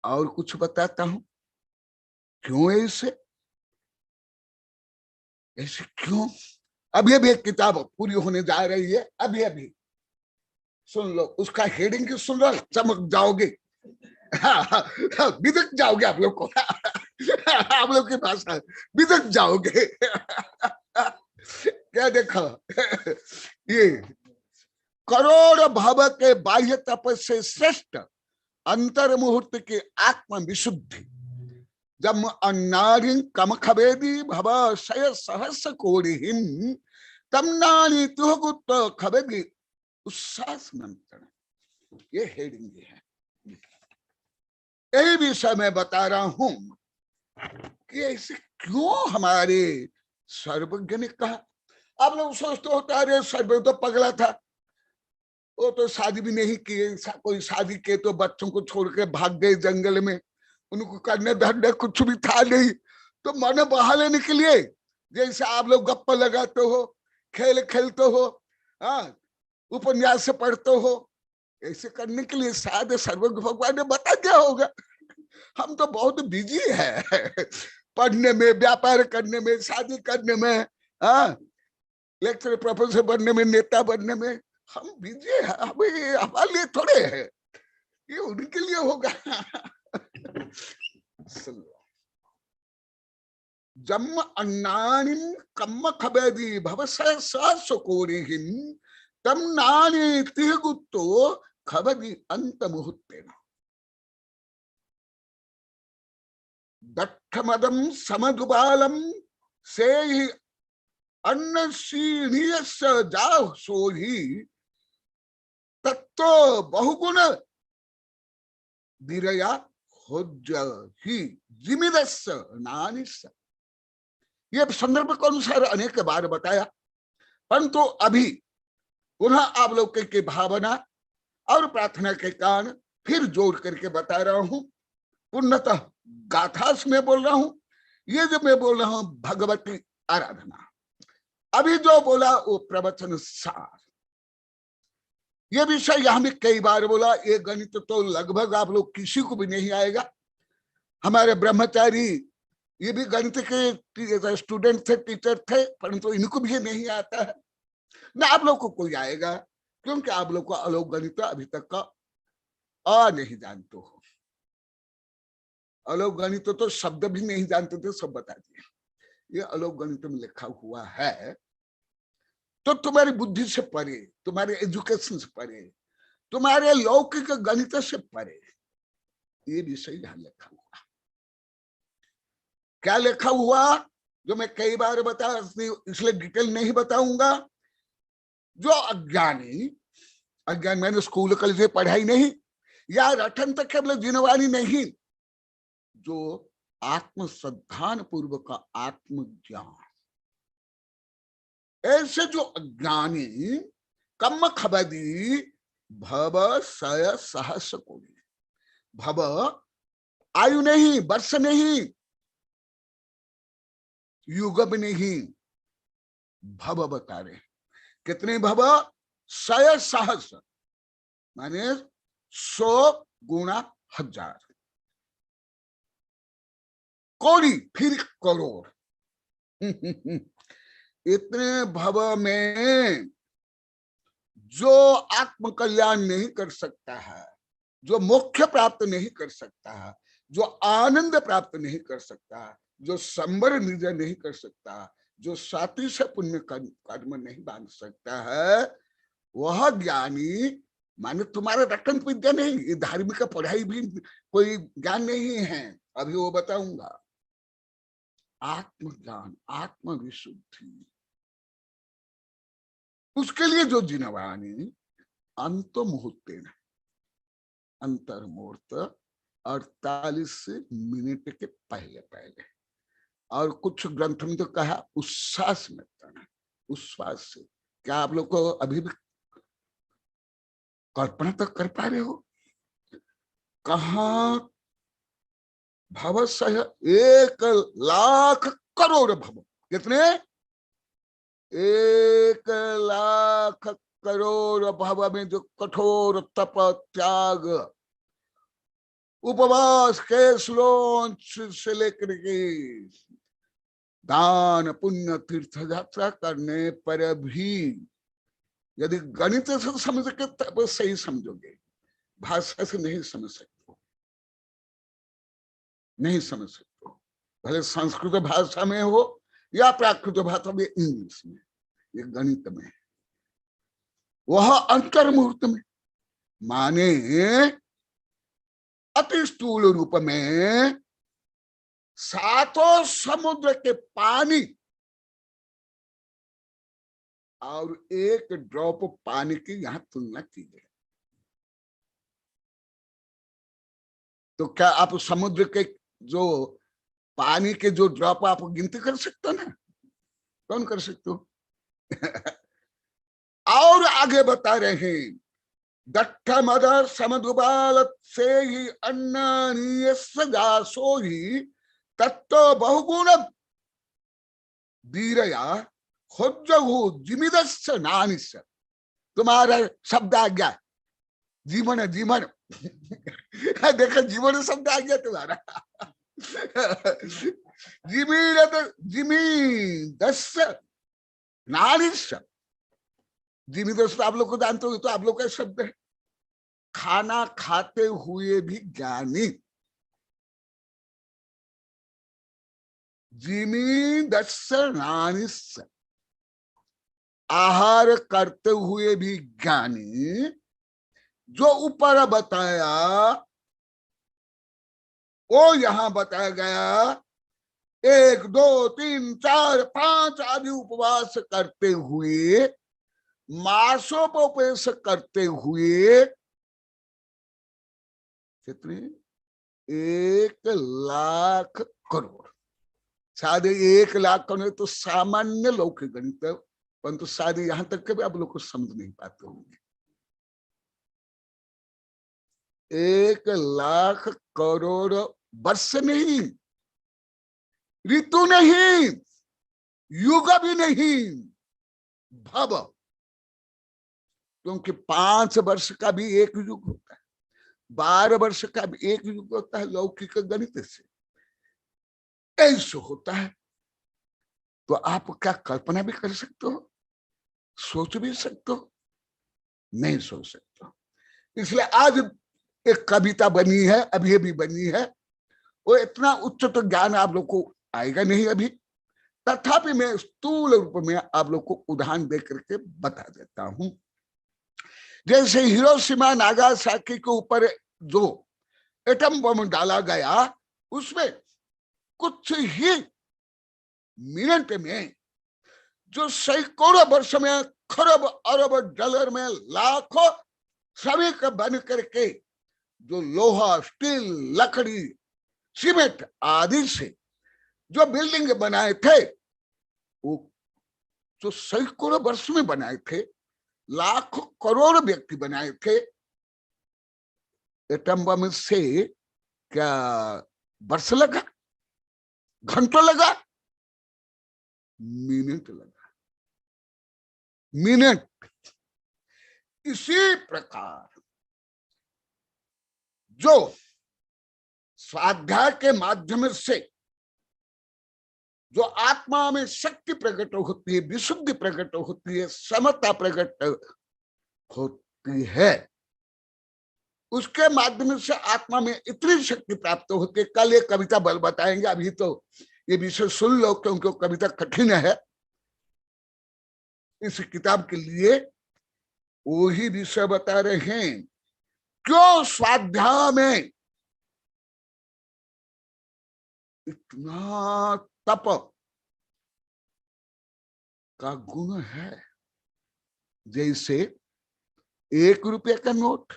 B: और कुछ बताता हूं क्यों ऐसे क्यों। अभी अभी एक किताब पूरी होने जा रही है, अभी अभी सुन लो, उसका हेडिंग सुन लो, चमक जाओगे, बिदक जाओगे आप लोग को। आप लोग की भाषा बिदक जाओगे। क्या देखा, ये करोड़ भाव के बाह्य तप से श्रेष्ठ अंतर मुहूर्त की आत्म विशुद्धि, जब अन्नारी कम खबेदी भव शय सहस कोरिहिम तम नानी तुहगुत खबेदी उच्छ्वास मंत्रण। ये हेडिंग है। यही विषय मैं बता रहा हूं कि ऐसे क्यों हमारे सर्वज्ञ ने कहा। आप लोग सोचते होता अरे सर्वज्ञ तो पगला था, वो तो शादी भी नहीं किए, कोई शादी किए तो बच्चों को छोड़ के भाग गए जंगल में, उनको करने धरने कुछ भी था नहीं, तो मन बहा लेने के लिए जैसे आप लोग गप्पा लगाते हो, खेल खेलते हो, हाँ उपन्यास पढ़ते हो, ऐसे करने के लिए शायद सर्वज्ञ भगवान ने बता दिया होगा। हम तो बहुत बिजी है पढ़ने में, व्यापार करने में, शादी करने में, हाँ लेक्चर प्रोफेसर बनने में, नेता बनने में, हम बिजी है। हमें हमारे लिए थोड़े है, ये उनके लिए होगा। जम्म अन्नानि कम्म खबेदी भवसय ससकोरिहिं तम नानि तिहगुत्तो खबदी अंत मुहूर्तेन दट्ठमदम समदुबालम से ही अन्न सीनियस जाओ सोही तत्तो बहुगुण विरया ही जिमिदस नानिस। ये संदर्भ के अनुसार अनेक बार बताया, परंतु अभी पुनः आप लोग की भावना और प्रार्थना के कारण फिर जोड़ करके बता रहा हूं। पूर्णतः गाथास में बोल रहा हूं, ये जो मैं बोल रहा हूं भगवती आराधना। अभी जो बोला वो प्रवचन सार। ये विषय यहां भी कई बार बोला। ये गणित तो लगभग आप लोग किसी को भी नहीं आएगा। हमारे ब्रह्मचारी ये भी गणित के स्टूडेंट थे, टीचर थे, परंतु इनको भी नहीं आता है ना आप लोग को कोई आएगा, क्योंकि आप लोग को अलोक गणित अभी तक का नहीं जानते हो। अलोक गणित तो शब्द भी नहीं जानते थे, सब बता दिए। ये अलोक गणित में लिखा हुआ है, तो तुम्हारी बुद्धि से परे, तुम्हारे एजुकेशन से परे, तुम्हारे लौकिक गणित से परे ये विषय यहां लिखा हुआ। क्या लिखा हुआ जो मैं कई बार बता, इसलिए डिटेल नहीं बताऊंगा। जो अज्ञानी, अज्ञान मैंने स्कूल कल से पढ़ाई नहीं या रटन तक केवल जिनवानी नहीं, जो आत्म श्रद्धान पूर्वक आत्मज्ञान, ऐसे जो अज्ञानी कम खबदी भव सय सहस कोरी। भव आयु नहीं, वर्ष नहीं, युग भी नहीं, भव बता रहे। कितने भव? सय सहस माने 100 गुणा 1000, कोड़ी फिर करोड़। इतने भव में जो आत्म कल्याण नहीं कर सकता है, जो मोक्ष प्राप्त नहीं कर सकता है, जो आनंद प्राप्त नहीं कर सकता, जो संबर निजय नहीं कर सकता, जो साथी से पुण्य कर्म नहीं बांध सकता है, वह ज्ञानी माने तुम्हारा रटन विद्या नहीं, ये धार्मिक पढ़ाई भी कोई ज्ञान नहीं है, अभी वो बताऊंगा। आत्मज्ञान, आत्म विशुद्धि, उसके लिए जो जिनवानी अंत मुहूर्ते, अंतर मुहूर्त 48 मिनट के पहले पहले, और कुछ ग्रंथ में तो कहा उच्छ्वास में, उच्छ्वास से। क्या आप लोग को अभी भी कल्पना तक कर पा रहे हो? कहा भव सह 1,00,000 करोड़ भव। कितने? 1,00,000 करोड़ भव में जो कठोर तप, त्याग, उपवास, केस लॉन्च से लेकर के दान पुण्य तीर्थ यात्रा करने पर भी यदि गणित से समझ के तब सही समझोगे, भाषा से नहीं समझ सकते, नहीं समझ सकते। भले संस्कृत भाषा में हो या प्राकृत भाषा में, इंग्लिश में, ये गणित में, वह अंतर मुहूर्त में माने अति स्थूल रूप में सातों समुद्र के पानी और एक ड्रॉप पानी की यहां तुलना की गई। तो क्या आप समुद्र के जो पानी के जो ड्रॉप आप गिनती कर सकते हो ना? कौन कर सकते हो? और आगे बता रहे हैं, दट्ठ मद समदुबाल से ही अन्नानीय सजासो ही तत्व बहुगुण दीरया खोजहु जिमिदस्य नानिस्य। तुम्हारा शब्द आ गया जीवन, जीवन। देखो जीवन शब्द आ गया तुम्हारा। जिमिदस्य नानिस्य। जिमिदस्य आप लोग को जानते हो, तो आप लोग का शब्द है। खाना खाते हुए भी ज्ञानी, जिमिदस्य नानिस्य। आहार करते हुए भी ज्ञानी, जो ऊपर बताया वो यहां बताया गया 1 2 3 4 5 आदि उपवास करते हुए, मासोपवास करते हुए कितने 1,00,000 करोड़। शायद 1,00,000 करोड़ तो सामान्य लौकिक गणित, परंतु शायद यहां तक के भी आप लोग को समझ नहीं पाते होंगे। 1,00,000 करोड़ वर्ष नहीं, ऋतु नहीं, युग भी नहीं, भव। क्योंकि 5 वर्ष का भी एक युग होता है, 12 वर्ष का भी एक युग होता है लौकिक गणित से, ऐसे होता है। तो आप क्या कल्पना भी कर सकते हो? सोच भी सकते हो? नहीं सोच सकते हो। इसलिए आज एक कविता बनी है, अभी भी बनी है, वो इतना उच्च तो ज्ञान आप लोग को आएगा नहीं अभी, तथापि मैं स्थूल रूप में आप लोग को उदाहरण दे करके बता देता हूं। जैसे हिरोशिमा नागासाकी के ऊपर जो एटम बम डाला गया, उसमें कुछ ही मिनट में जो सैकड़ों वर्ष में खरब अरब डॉलर में लाखों श्रमिक बन करके जो लोहा, स्टील, लकड़ी, सीमेंट आदि से जो बिल्डिंग बनाए थे, वो जो सैकड़ों वर्ष में बनाए थे, लाखों करोड़ व्यक्ति बनाए थे, एटम बम से क्या वर्ष लगा, घंटों लगा, मिनट लगा, मिनट। इसी प्रकार जो स्वाध्याय के माध्यम से जो आत्मा में शक्ति प्रकट होती है, विशुद्धि प्रकट होती है, समता प्रकट होती है, उसके माध्यम से आत्मा में इतनी शक्ति प्राप्त होती है। कल एक कविता बल बताएंगे, अभी तो ये विषय सुन लो क्योंकि कविता कठिन है। इस किताब के लिए वही विषय बता रहे हैं, क्यों स्वाध्याय में इतना तप का गुण है। जैसे 1 रुपये का नोट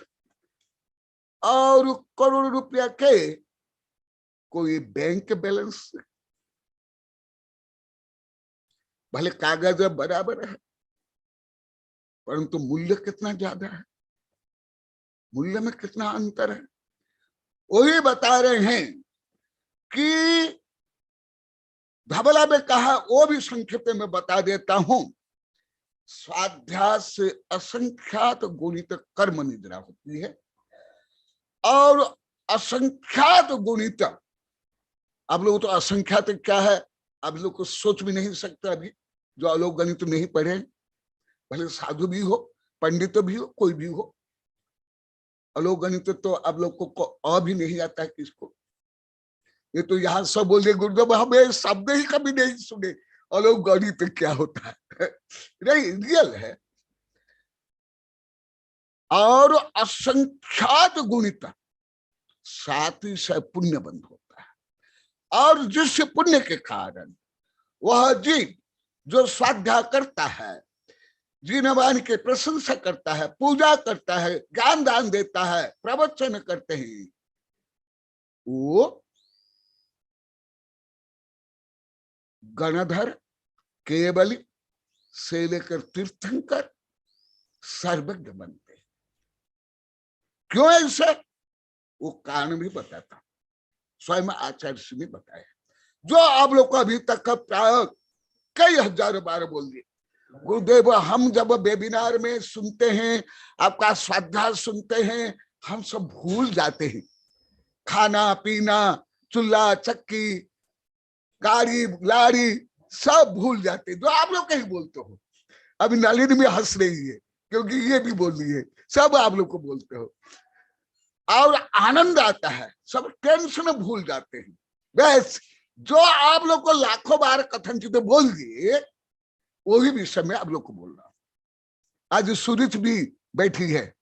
B: और करोड़ रुपया के कोई बैंक बैलेंस, भले कागज बराबर है परंतु मूल्य कितना ज्यादा है, मूल्य में कितना अंतर है, वही बता रहे हैं कि धबला में कहा, वो भी संक्षिप्त में बता देता हूं। स्वाध्याय से असंख्यात गुणित कर्म निद्रा होती है और असंख्यात गुणित, आप लोग तो असंख्यात क्या है, आप लोग को सोच भी नहीं सकते अभी, जो आलोक गणित नहीं पढ़े, भले साधु भी हो, पंडित भी हो, कोई भी हो, आलोक गणित तो आप लोग को भी नहीं आता है किसको। ये तो यहाँ सब बोल रहे गुरुदेव हमें शब्द ही कभी नहीं सुने, आलोक गणित क्या होता है। नहीं, रियल है। और असंख्यात गुणित साथ ही से पुण्य बंध होता है, और जिस पुण्य के कारण वह जीव जो स्वाध्याय करता है, जीनवान के प्रशंसा करता है, पूजा करता है, ज्ञान दान देता है, प्रवचन करते हैं, वो गणधर केवली से लेकर तीर्थंकर सर्वज्ञ बनते। क्यों ऐसे? वो कारण भी बताता, स्वयं आचार्य श्री ने बताया, जो आप लोग को अभी तक प्राय कई हजारों बार बोल दिए। गुरुदेव हम जब वेबिनार में सुनते हैं, आपका स्वाध्याय सुनते हैं, हम सब भूल जाते हैं। खाना पीना, चूल्हा चक्की, गाड़ी लाड़ी सब भूल जाते हैं, जो आप लोग कहीं बोलते हो। अभी नलिनी भी हंस रही है क्योंकि ये भी बोल रही है, सब आप लोग को बोलते हो और आनंद आता है, सब टेंशन भूल जाते हैं। बस जो आप लोग को लाखों बार कथन चित बोल दिए, वही विषय में आप लोग को बोल रहा। आज सुरित भी बैठी है।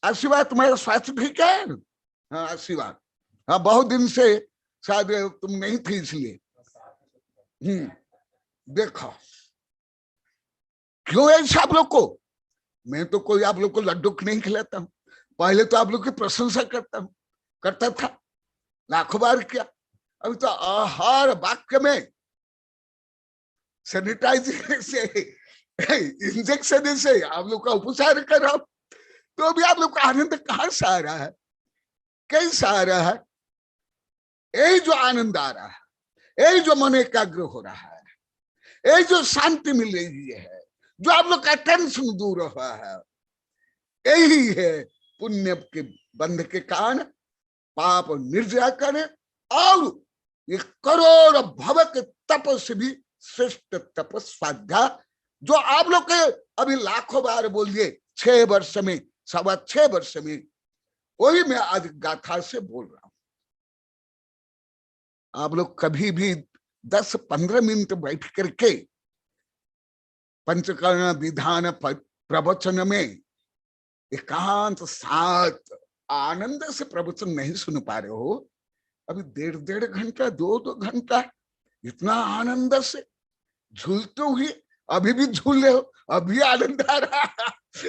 B: आशीर्वाद, तुम्हारा स्वास्थ्य ठीक है? हाँ आशीर्वाद, हाँ बहुत दिन से शायद तुम नहीं थी इसलिए। देखो क्यों ऐसा आप लोग को, मैं तो कोई आप लोग को लड्डू नहीं खिलाता हूं। पहले तो आप लोग की प्रशंसा करता था, लाखों बार किया। अभी तो आहार वाक्य में सैनिटाइजर से, इंजेक्शन से आप लोग का उपचार कर रहा हूं, तो अभी आप लोग का आनंद कहां से आ रहा है, कैसा आ रहा है? यही जो आनंद आ रहा है, यही जो मन एकाग्र हो रहा है, यही जो शांति मिल रही है, जो आप लोग का टेंशन दूर हो रहा है, यही है पुण्य के बंध के कारण पाप निर्जरा करे, और ये करोड़ भव के तप से भी श्रेष्ठ तप स्वाध्याय, जो आप लोग के अभी लाखों बार बोलिए 6 वर्ष में, 6.25 वर्ष में, वही मैं आज गाथा से बोल रहा हूं। आप लोग कभी भी 10-15 मिनट बैठ करके पंचकर्ण विधान प्रवचन में एकांत साथ आनंद से प्रवचन नहीं सुन पा रहे हो, अभी 1.5 घंटा 2 घंटा इतना आनंद से झूलते हुए अभी भी झूल रहे हो, अभी आनंद आ रहा है,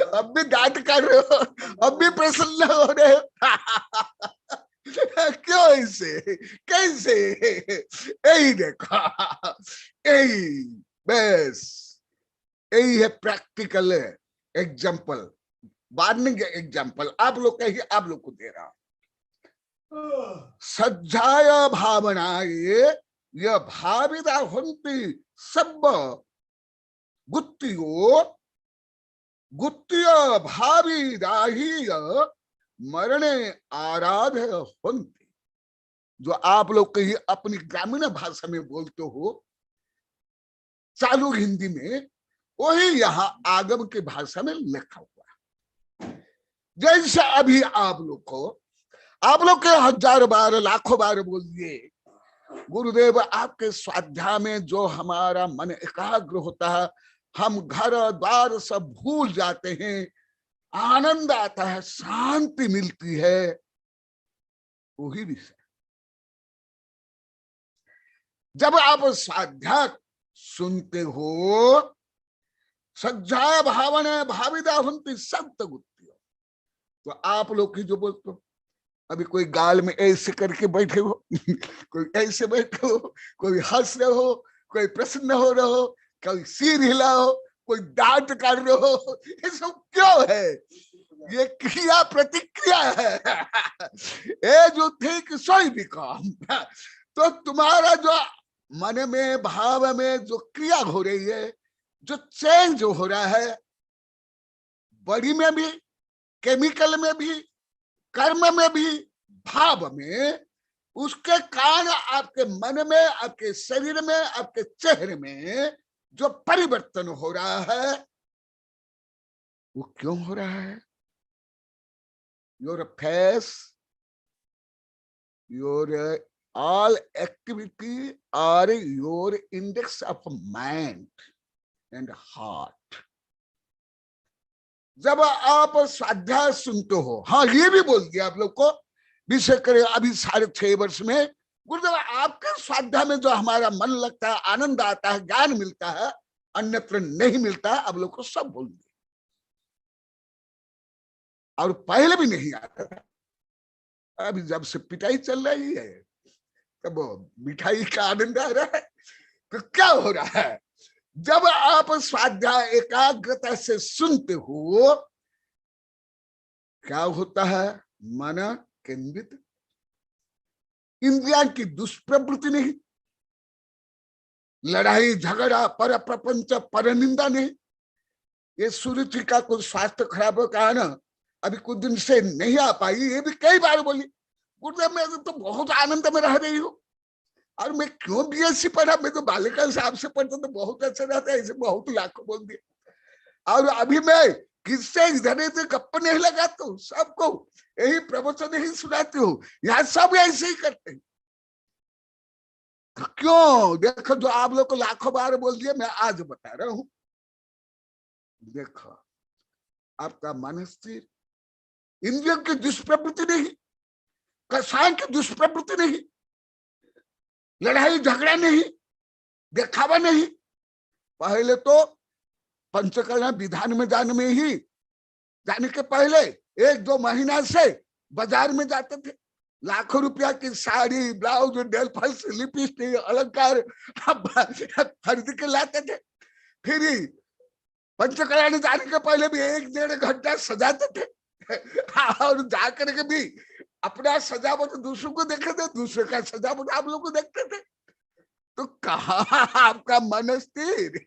B: अब भी डांट कर रहे हो, अब भी प्रसन्न हो रहे हो। क्यों ऐसे, कैसे? यही देखा, यही बस, यही है प्रैक्टिकल एग्जाम्पल, वार्निंग एग्जाम्पल आप लोग का ही आप लोग को दे रहा। सज्जाय भावनाए यह भाविदा होती सब गुत्तियो गुत्तिय भाविदा ही मरणे आराध्य होती। जो आप लोग कहीं अपनी ग्रामीण भाषा में बोलते हो, चालू हिंदी में, वही यहाँ आगम की भाषा में लिखा हुआ। जैसे अभी आप लोग के 1000 बार लाखों बार बोल दिए, गुरुदेव आपके स्वाध्याय में जो हमारा मन एकाग्र होता है, हम घर द्वार सब भूल जाते हैं, आनंद आता है, शांति मिलती है, वही विषय। जब आप स्वाध्याय सुनते हो, सज्जा भावना भाविदा हुंती सप्त गुत्तियों, तो आप लोग की जो बोलते हो, अभी कोई गाल में ऐसे करके बैठे हो, कोई ऐसे बैठे हो, कोई हंस रहे हो, कोई प्रसन्न हो रहे हो, कोई सिर हिला हो, कोई डांट कर रहे हो, ये सब क्यों है? ये क्रिया प्रतिक्रिया है। ये जो थे कि सोई भी काम, तो तुम्हारा जो मन में भाव में जो क्रिया हो रही है, जो चेंज हो रहा है, बॉडी में भी, केमिकल में भी, कर्म में भी, भाव में, उसके कारण आपके मन में, आपके शरीर में, आपके चेहरे में जो परिवर्तन हो रहा है वो क्यों हो रहा है? Your face, your all activity are your index of mind and heart. जब आप स्वाध्याय सुनते हो, हाँ ये भी बोल दिया आप लोग को, विषय करे अभी 6.5 वर्ष में गुरुदेव आपके स्वाध्याय में जो हमारा मन लगता है, आनंद आता है, ज्ञान मिलता है, अन्यत्र नहीं मिलता है, आप लोग को सब बोल दिया। और पहले भी नहीं आता था, अभी जब से पिटाई चल रही है तब मिठाई का आनंद आ रहा है। तो क्या हो रहा है? जब आप स्वाध्याय एकाग्रता से सुनते हो क्या होता है? मन केंद्रित, इंद्रिया की दुष्प्रवृत्ति नहीं, लड़ाई झगड़ा, पर प्रपंच, पर निंदा नहीं। ये सुरुचि का कुछ स्वास्थ्य खराब हो कहा ना, अभी कुछ दिन से नहीं आ पाई, ये भी कई बार बोली गुरुदेव मैं तो बहुत आनंद में रह रही हूँ, और मैं क्यों बीएससी पढ़ा, मैं तो बालिका साहब से पढ़ता तो बहुत अच्छा रहता है, ऐसे बहुत लाखों बोल दिया। और अभी मैं किससे इधर इधर गप्पा नहीं लगाता हूँ, सबको यही प्रवचन ही सुनाती हूँ, यहाँ सब ऐसे ही करते हैं। तो क्यों? देखो जो आप लोग को लाखों बार बोल दिया, मैं आज बता रहा हूं। देखो आपका मन स्थिर, इंद्रियों की दुष्प्रवृत्ति नहीं, कसाय की दुष्प्रवृत्ति नहीं, लड़ाई झगड़ा नहीं, दिखावा नहीं। पहले तो पंचकर्म विधान में जाने के पहले 1-2 महीना से बाजार में जाते थे, लाखों रुपया की sari, blouse, nail polish, lipstick, अलंकार खरीद के लाते थे। फिर पंचकर्म जाने के पहले भी 1-1.5 घंटा सजाते थे, और जाकर के भी अपना सजावट दूसरों को देखे थे, दूसरे का सजावट आप लोग को देखते थे। तो कहा आपका मन स्थिर,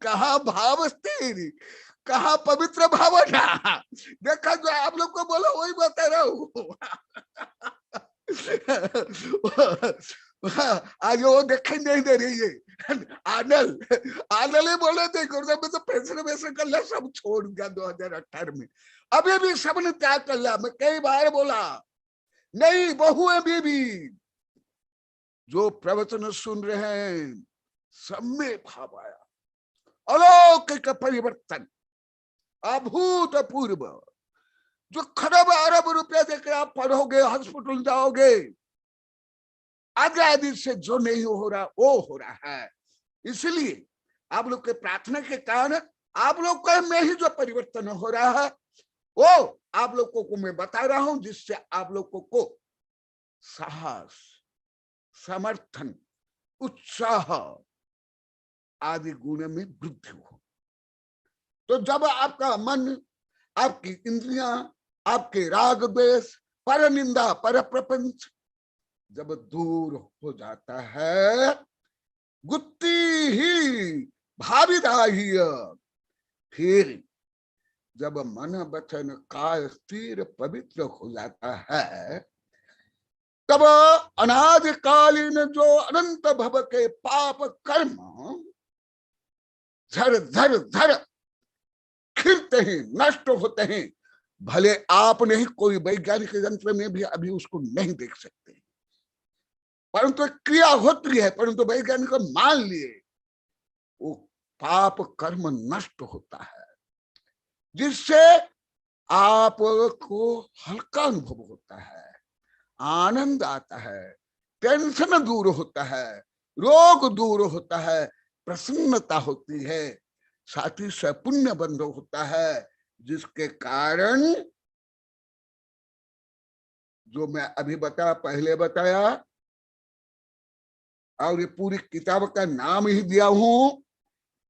B: कहा भाव स्थिर, कहा पवित्र भावना? देखा जो आप लोग को बोला वही बता रहा हूँ। आज वो देखे नहीं दे रही है, आनल ही बोले थे गुरुदेव में तो पैसे वैसे कर लिया, सब छोड़ दिया 2018 में। अभी भी सबने त्याग कर लिया। मैं कई बार बोला नहीं, बहू है बीबी, जो प्रवचन सुन रहे हैं सब में भाव आया, अलौकिक परिवर्तन, अभूतपूर्व। जो खरब अरब रुपया देकर आप पढ़ोगे, हॉस्पिटल जाओगे, आदि आदि से जो नहीं हो रहा वो हो रहा है। इसलिए आप लोग के प्रार्थना के कारण आप लोग का में ही जो परिवर्तन हो रहा है वो आप लोगों को मैं बता रहा हूं, जिससे आप लोगों को साहस, समर्थन, उत्साह आदि गुण में वृद्धि हो। तो जब आपका मन, आपकी इंद्रियां, आपके राग द्वेष, पर निंदा, पर प्रपंच जब दूर हो जाता है, गुत्ती ही भाविदाह्य, फिर जब मन वचन काय स्थिर पवित्र हो जाता है, तब अनादिकालीन जो अनंत भव के पाप कर्म झर झर झर खिलते हैं, नष्ट होते हैं। भले आप नहीं, कोई वैज्ञानिक यंत्र में भी अभी उसको नहीं देख सकते, परंतु क्रिया होती है, परंतु वैज्ञानिक मान लिए वो पाप कर्म नष्ट होता है, जिससे आपको हल्का अनुभव होता है, आनंद आता है, टेंशन दूर होता है, रोग दूर होता है, प्रसन्नता होती है, साथ ही पुण्य बंध होता है, जिसके कारण जो मैं अभी पहले बताया, और ये पूरी किताब का नाम ही दिया हूं,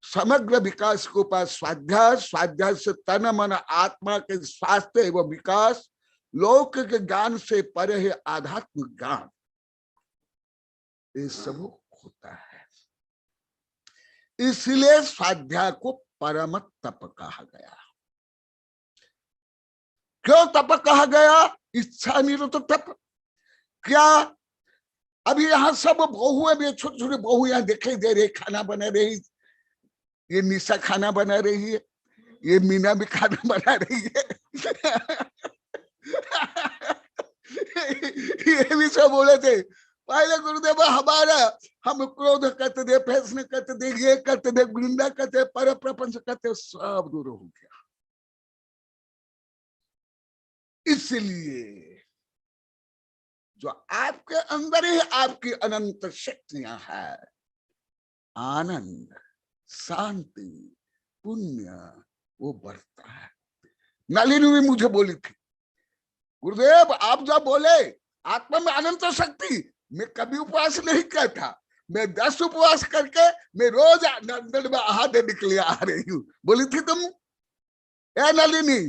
B: समग्र विकास के उपाय स्वाध्याय, स्वाध्याय से तन मन आत्मा के स्वास्थ्य एवं विकास, लौकिक ज्ञान से परे है आध्यात्मिक ज्ञान, ये सब होता है। इसलिए स्वाध्याय को परम तप कहा गया। क्यों तप कहा गया? इच्छा निरत तप। क्या अभी यहाँ सब बहू है, छोटी छोटी बहू यहाँ दिखाई दे रही, खाना बना रही, ये निशा खाना बना रही है, ये मीना भी खाना बना रही है ये भी सब बोले थे पहले गुरुदेव हमारा, हम क्रोध करते थे, फैसले करते थे, ये करते थे, निंदा करते, पर प्रपंच करते, सब दूर हो गया। इसलिए जो आपके अंदर ही आपकी अनंत शक्तियां हैं, आनंद, शांति, पुण्य, वो बढ़ता है। नलिनी भी मुझे बोली थी, गुरुदेव आप जब बोले आत्मा में अनंत शक्ति, मैं कभी उपवास नहीं किया था, मैं 10 उपवास करके मैं रोज अंदर में आहार निकले आ रही हूँ। बोली थी तुम ए नलिनी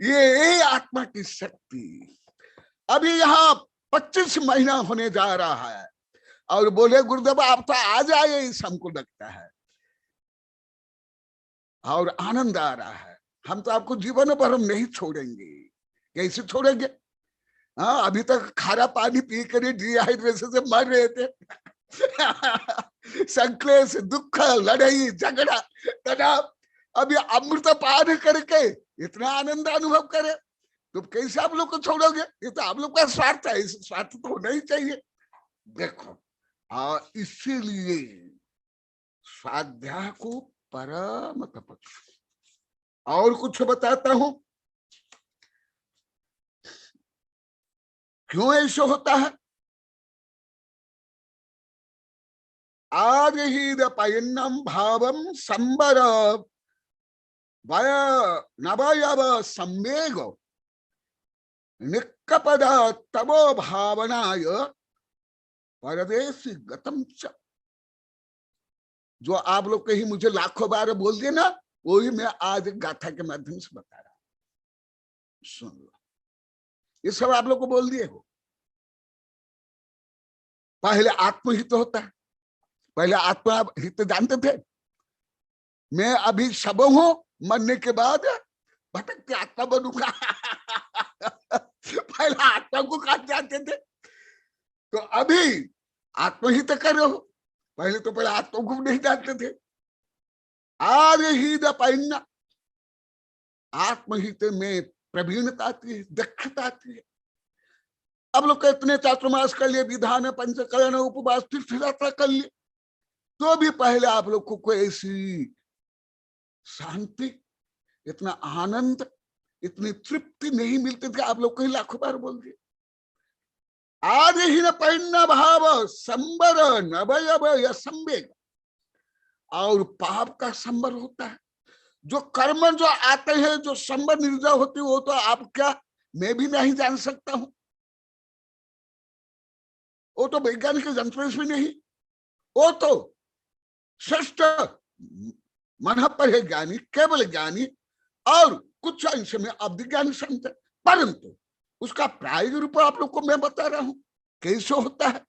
B: ये आत्मा की शक्ति अभी यहाँ 25 महीना होने जा रहा है, और बोले गुरुदेव आप तो आ जाए, इस हमको लगता है, और आनंद आ रहा है, हम तो आपको जीवन भर हम नहीं छोड़ेंगे। कैसे छोड़ेंगे? हाँ, अभी तक खारा पानी पी कर डिहाइड्रेशन से मर रहे थे संक्लेश, दुख, लड़ाई, झगड़ा, तनाव, अभी अमृत पान करके इतना आनंद अनुभव करे, तो कैसे आप लोग को छोड़ोगे? ये तो आप लोग का स्वार्थ है, इस स्वार्थ तो होना ही चाहिए। देखो, इसीलिए स्वाध्याय को परम तपस्या। और कुछ बताता हूं क्यों ऐसा होता है। आदिहीदपयन्नम भावम संबर वय नवयव संवेग निक्कपदा तबो भावनाय परदेशी गतम च। जो आप लोग कहीं मुझे लाखों बार बोल दिए ना, वही मैं आज गाथा के माध्यम से बता रहा हूं। सुन लो, ये सब आप लोग को बोल दिए हो। पहले आत्महित होता है, पहले आत्मा हित जानते थे, मैं अभी शब हूं, मरने के बाद भटकते आत्मा बनूंगा पहले आत्मा को कहा जानते थे, तो अभी आत्महित कर रहे हो, पहले तो पहले आत्मा को नहीं जानते थे। आदिहीदपयन्न, आत्महित में प्रवीणता आती है, दक्षता आती है। अब लोग इतने चातुर्मास कर लिए, विधान, पंचकरण, उपवास, तीर्थ यात्रा कर लिए, तो भी पहले आप लोग को कोई ऐसी शांति, इतना आनंद, इतनी तृप्ति नहीं मिलती थी। आप लोग कहीं लाखों बार बोल दिए। आदिहीदपयन्न भाव संबर नवयव या संवेग, और पाप का संबर होता है। जो कर्म जो आते हैं, जो संबर निर्जा होती है, वो तो आप क्या, मैं भी नहीं जान सकता हूं, वो तो वैज्ञानिक यंत्र भी नहीं, वो तो श्रेष्ठ मन पर है ज्ञानी, केवल ज्ञानी, और कुछ अंश में अभिज्ञानी संत, परंतु उसका प्रायोगिक रूप आप लोग को मैं बता रहा हूं कैसे होता है।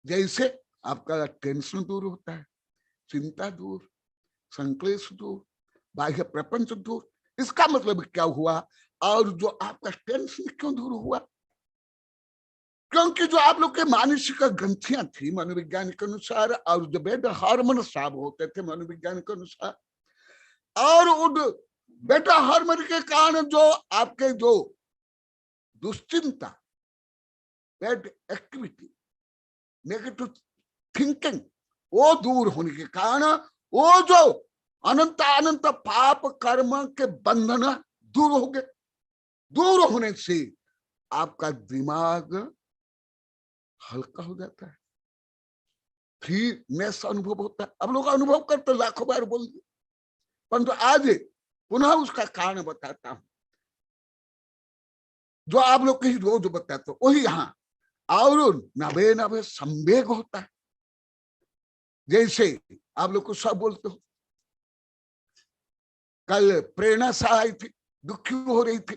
B: जैसे आपका टेंशन दूर होता है, चिंता दूर, संक्लेश दूर, बाह्य प्रपंच दूर। इसका मतलब क्या हुआ? और जो आपका टेंशन क्यों दूर हुआ? क्योंकि जो आप लोग के मानसिक ग्रंथियां थी मनोविज्ञान के अनुसार, और जो बेटा हार्मोन स्राव होते थे मनोविज्ञान के अनुसार, और उन बेटा हार्मोन के कारण जो आपके जो दुश्चिंता, बैड एक्टिविटी, नेगेटिव थिंकिंग, वो दूर होने के कारण वो जो अनंत अनंत पाप कर्म के बंधन दूर हो गए। दूर होने से आपका दिमाग हल्का हो जाता है, फ्रीनेस अनुभव होता है। अब लोग अनुभव करते, लाखों बार बोल दिए, परंतु आज पुनः उसका कारण बताता हूं, जो आप लोग कहीं रोज बताते हो वही यहाँ। और नवे नवे संवेग होता है। जैसे आप लोग को सब बोलते हो, कल प्रेरणा सा आई थी, दुखी हो रही थी,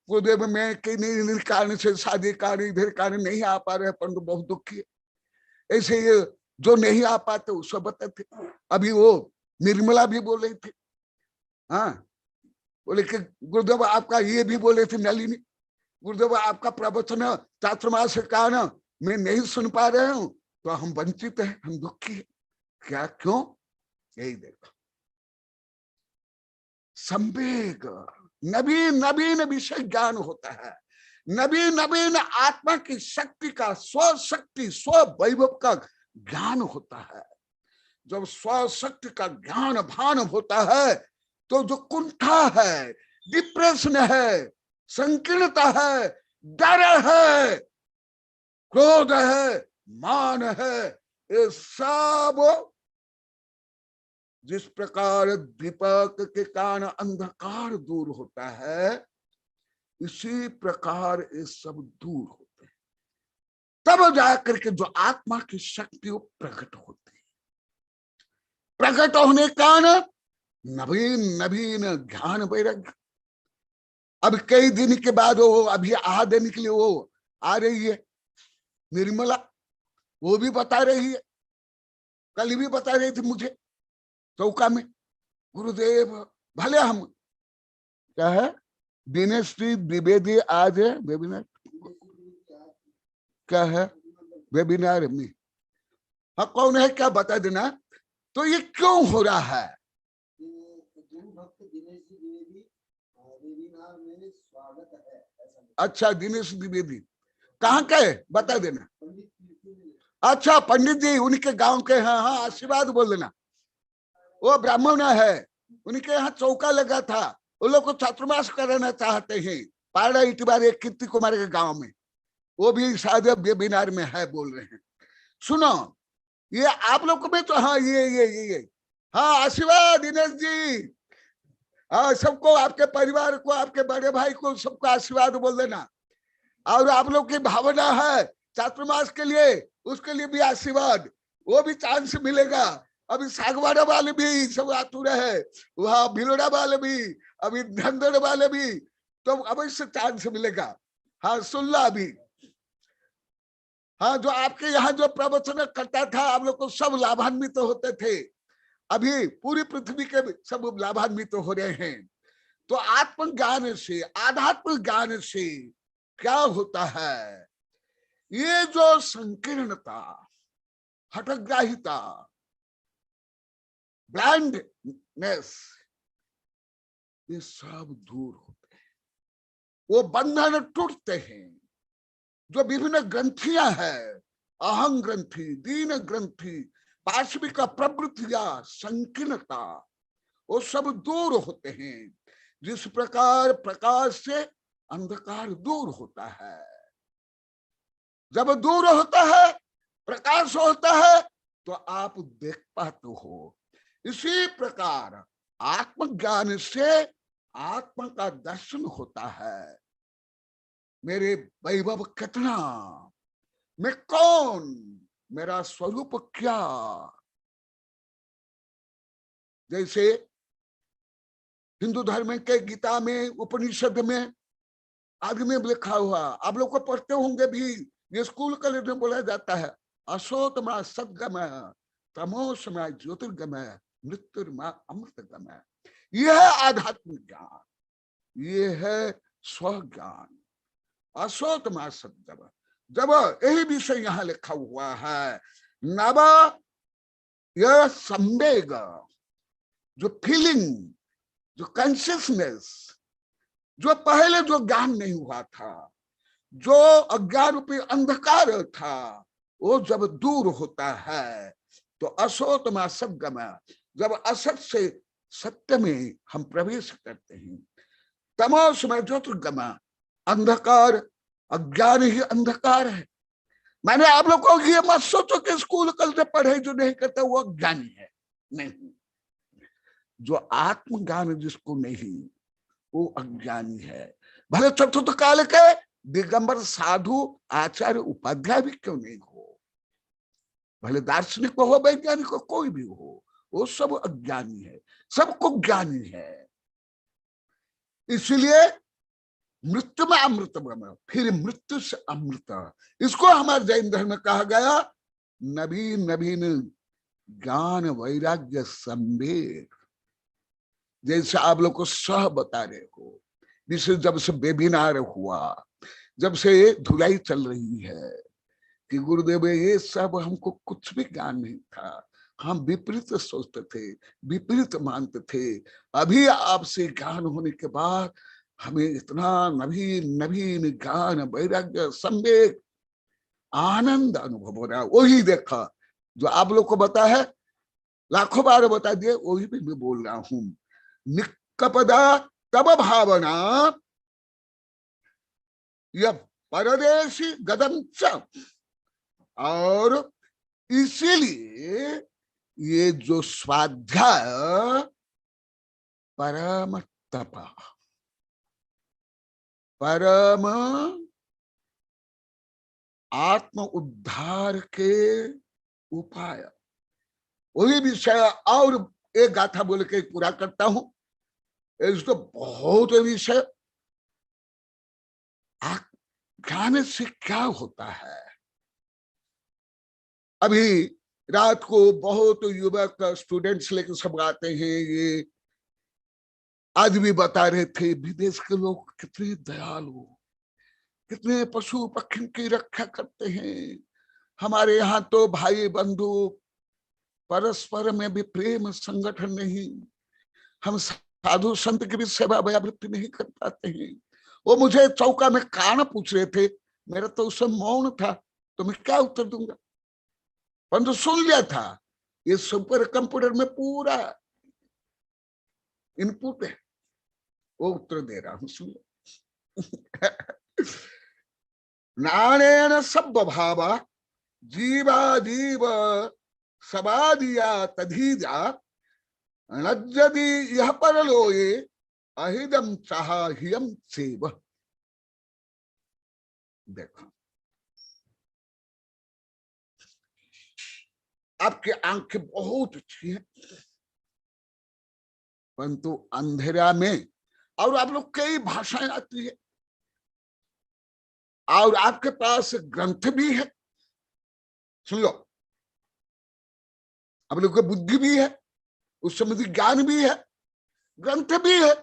B: गुरुदेव मैं कहीं कारण से, शादी कारण, इधर कारण नहीं आ पा रहे, परंतु बहुत दुखी है। ऐसे ये जो नहीं आ पाते उसको बताते। अभी वो निर्मला भी बोल रही थी, हाँ, बोले कि गुरुदेव आपका ये भी बोले थे नलिनी, गुरुदेव आपका प्रवचन चातुर्मास के कारण मैं नहीं सुन पा रहे हूं, तो हम वंचित हैं, हम दुखी हैं। क्या, क्यों? यही देखो, संवेग, नवीन नवीन विषय ज्ञान होता है, नवीन नवीन आत्मा की शक्ति का, स्व शक्ति स्व वैभव का ज्ञान होता है। जब स्व शक्ति का ज्ञान भान होता है तो जो कुंठा है, डिप्रेशन है, संकीर्णता है, डर है, क्रोध है, मान है, ये सब जिस प्रकार दीपक के कारण अंधकार दूर होता है, इसी प्रकार ये सब दूर होते हैं। तब जाकर के जो आत्मा की शक्ति वो प्रकट होती है। प्रकट होने के कारण नवीन नवीन ज्ञान वैराग्य। अब कई दिन के बाद वो अभी आहा देने के लिए वो आ रही है निर्मला, वो भी बता रही है, कल भी बता रही थी मुझे चौका में, गुरुदेव भले हम क्या है दिनेश द्विवेदी आज है वेबिनार, क्या है वेबिनार में, हाँ कौन है क्या बता देना। तो ये क्यों हो रहा है? अच्छा दिनेश द्विवेदी कहाँ के बता देना। अच्छा पंडित जी उनके गांव के हैं, हाँ आशीर्वाद बोल देना। वो ब्राह्मण है, उनके यहाँ चौका लगा था, वो लोग को चातुर्मास कराना चाहते हैं पाड़ा इतबार एक कीर्ति कुमार के गांव में, वो भी शायद वेबिनार में है, बोल रहे हैं। सुनो ये आप लोग में तो हाँ ये हाँ आशीर्वाद दिनेश जी, हाँ सबको, आपके परिवार को, आपके बड़े भाई को, सबको आशीर्वाद बोल देना। और आप लोग की भावना है चातुर्मास के लिए, उसके लिए भी आशीर्वाद, वो भी चांस मिलेगा। अभी सागवाड़ा वाले भी सब आतुर है, वहां भिलोड़ा वाले भी, अभी धनगढ़ वाले भी, तो अवश्य चांस मिलेगा। हाँ सुन लो अभी, हाँ जो आपके यहाँ जो प्रवचन करता था आप लोग को सब लाभान्वित तो होते थे, अभी पूरी पृथ्वी के सब लाभान्वित तो हो रहे हैं। तो आत्मज्ञान से, आध्यात्मिक ज्ञान से क्या होता है? ये जो संकीर्णता, हठग्राहिता, ब्लाइंडनेस, ये सब दूर होते हैं, वो बंधन टूटते हैं। जो विभिन्न ग्रंथियां हैं, अहं ग्रंथि, दीन ग्रंथि, पार्श्विक प्रवृत्तियां, संकीर्णता, वो सब दूर होते हैं। जिस प्रकार प्रकाश से अंधकार दूर होता है, जब दूर होता है प्रकाश होता है तो आप देख पाते हो। इसी प्रकार आत्मज्ञान से आत्मा का दर्शन होता है। मेरे वैभव कितना, मैं कौन, मेरा स्वरूप क्या। जैसे हिंदू धर्म के गीता में, उपनिषद में आदि में लिखा हुआ, आप लोग को पढ़ते होंगे भी, ये स्कूल कॉलेज में बोला जाता है, असोतमा सद्गमय, तमोसमय ज्योतिर्गमय, मृत्युर्मा अमृतगमय। यह है आध्यात्मिक ज्ञान, ये है स्वज्ञान, असोतमा सद्गमय। जब यही विषय यहाँ लिखा हुआ है, नव यह संवेग, जो फीलिंग, जो कॉन्शियसनेस, जो पहले जो ज्ञान नहीं हुआ था, जो अज्ञान रूपी अंधकार था, वो जब दूर होता है तो असोतमा सद्गमय, जब असत से सत्य में हम प्रवेश करते हैं, तमोसमय ज्योतिर्गमय, अंधकार, अज्ञान ही अंधकार है। मैंने आप लोग को ये मत सोचो कि स्कूल कल से पढ़े जो नहीं करता वो अज्ञानी है, नहीं। जो आत्मज्ञान जिसको नहीं, वो अज्ञानी है। भले चतुर्थ काल के दिगंबर साधु आचार्य उपाध्याय भी क्यों नहीं हो, भले दार्शनिक को हो, वैज्ञानिक को, कोई भी हो, वो सब अज्ञानी है, सबको ज्ञानी है। इसलिए मृत्यु में अमृत ब्रह्म, फिर मृत्यु से अमृत, इसको हमारे जैन धर्म में कहा गया नवीन नवीन ज्ञान वैराग्य संवेग। जैसे आप लोग को सह बता रहे हो, जिसे जब से वेबिनार हुआ, जब से धुलाई चल रही है कि गुरुदेव ये सब हमको कुछ भी ज्ञान नहीं था, हम विपरीत सोचते थे, विपरीत मानते थे। अभी आपसे ज्ञान होने के बाद हमें इतना नवीन नवीन ज्ञान, वैराग्य, संवेग, आनंद अनुभव हो रहा है। वही देखा जो आप लोग को बता है, लाखों बार बता दिए, वही भी मैं बोल रहा हूं। निकपदा तब भावना यह परदेशी गदम च, और इसीलिए ये जो स्वाध्याय परम तप, परम आत्म उद्धार के उपाय, वही विषय। और एक गाथा बोल के पूरा करता हूं, इसको बहुत विषय। ज्ञान से क्या होता है? अभी रात को बहुत युवक स्टूडेंट्स लेकर सब आते हैं, ये आज भी बता रहे थे विदेश के लोग कितने दयालु, कितने पशु पक्षी की रक्षा करते हैं। हमारे यहाँ तो भाई बंधु परस्पर में भी प्रेम संगठन नहीं, हम साधु संत की भी सेवा व्यावृत्ति नहीं कर पाते हैं। वो मुझे चौका में कान पूछ रहे थे, मेरा तो उस समय मौन था, तो मैं क्या उत्तर दूंगा, परंतु सुन लिया था। ये सुपर कंप्यूटर में पूरा इनपुट है, वो उत्तर दे रहा हूं, सुन लो। नानेन सब भावा जीवा जीव सबादिया तधीजा नज्जदि यह परलोये अहिदम चाहियम सेव। देखो, आपकी आंखें बहुत अच्छी है, परंतु अंधेरा में, और आप लोग कई भाषाएं आती है, और आपके पास ग्रंथ भी है, सुन लो, आप लोग की बुद्धि भी है, उस संबंधी ज्ञान भी है, ग्रंथ भी है,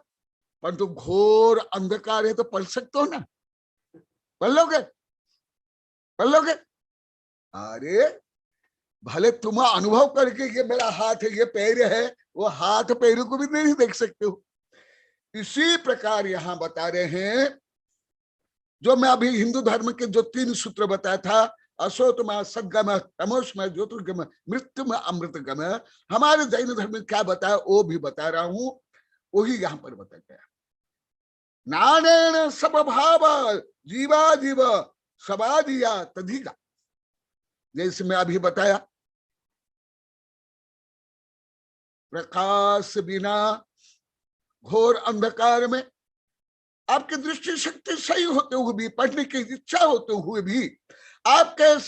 B: परंतु घोर अंधकार है, तो पढ़ सकते हो ना? पढ़ लोगे? पढ़ लोगे? अरे भले तुम अनुभव करके ये मेरा हाथ है, ये पैर है, वो हाथ पैरों को भी नहीं देख सकते हो। इसी प्रकार यहां बता रहे हैं, जो मैं अभी हिंदू धर्म के जो 3 सूत्र बताया था, असोतम सद्गम तमोसम ज्योतिर्गम मृत्युम अमृतगम, हमारे जैन धर्म में क्या बताया वो भी बता रहा हूं, वही यहां पर बता गया। नानेन सब भाव जीवा जीव सबादिया तधिगा, जैसे मैं अभी बताया, प्रकाश बिना घोर अंधकार में आपकी दृष्टि शक्ति सही होते हुए भी, पढ़ने की इच्छा होते हुए भी, आपके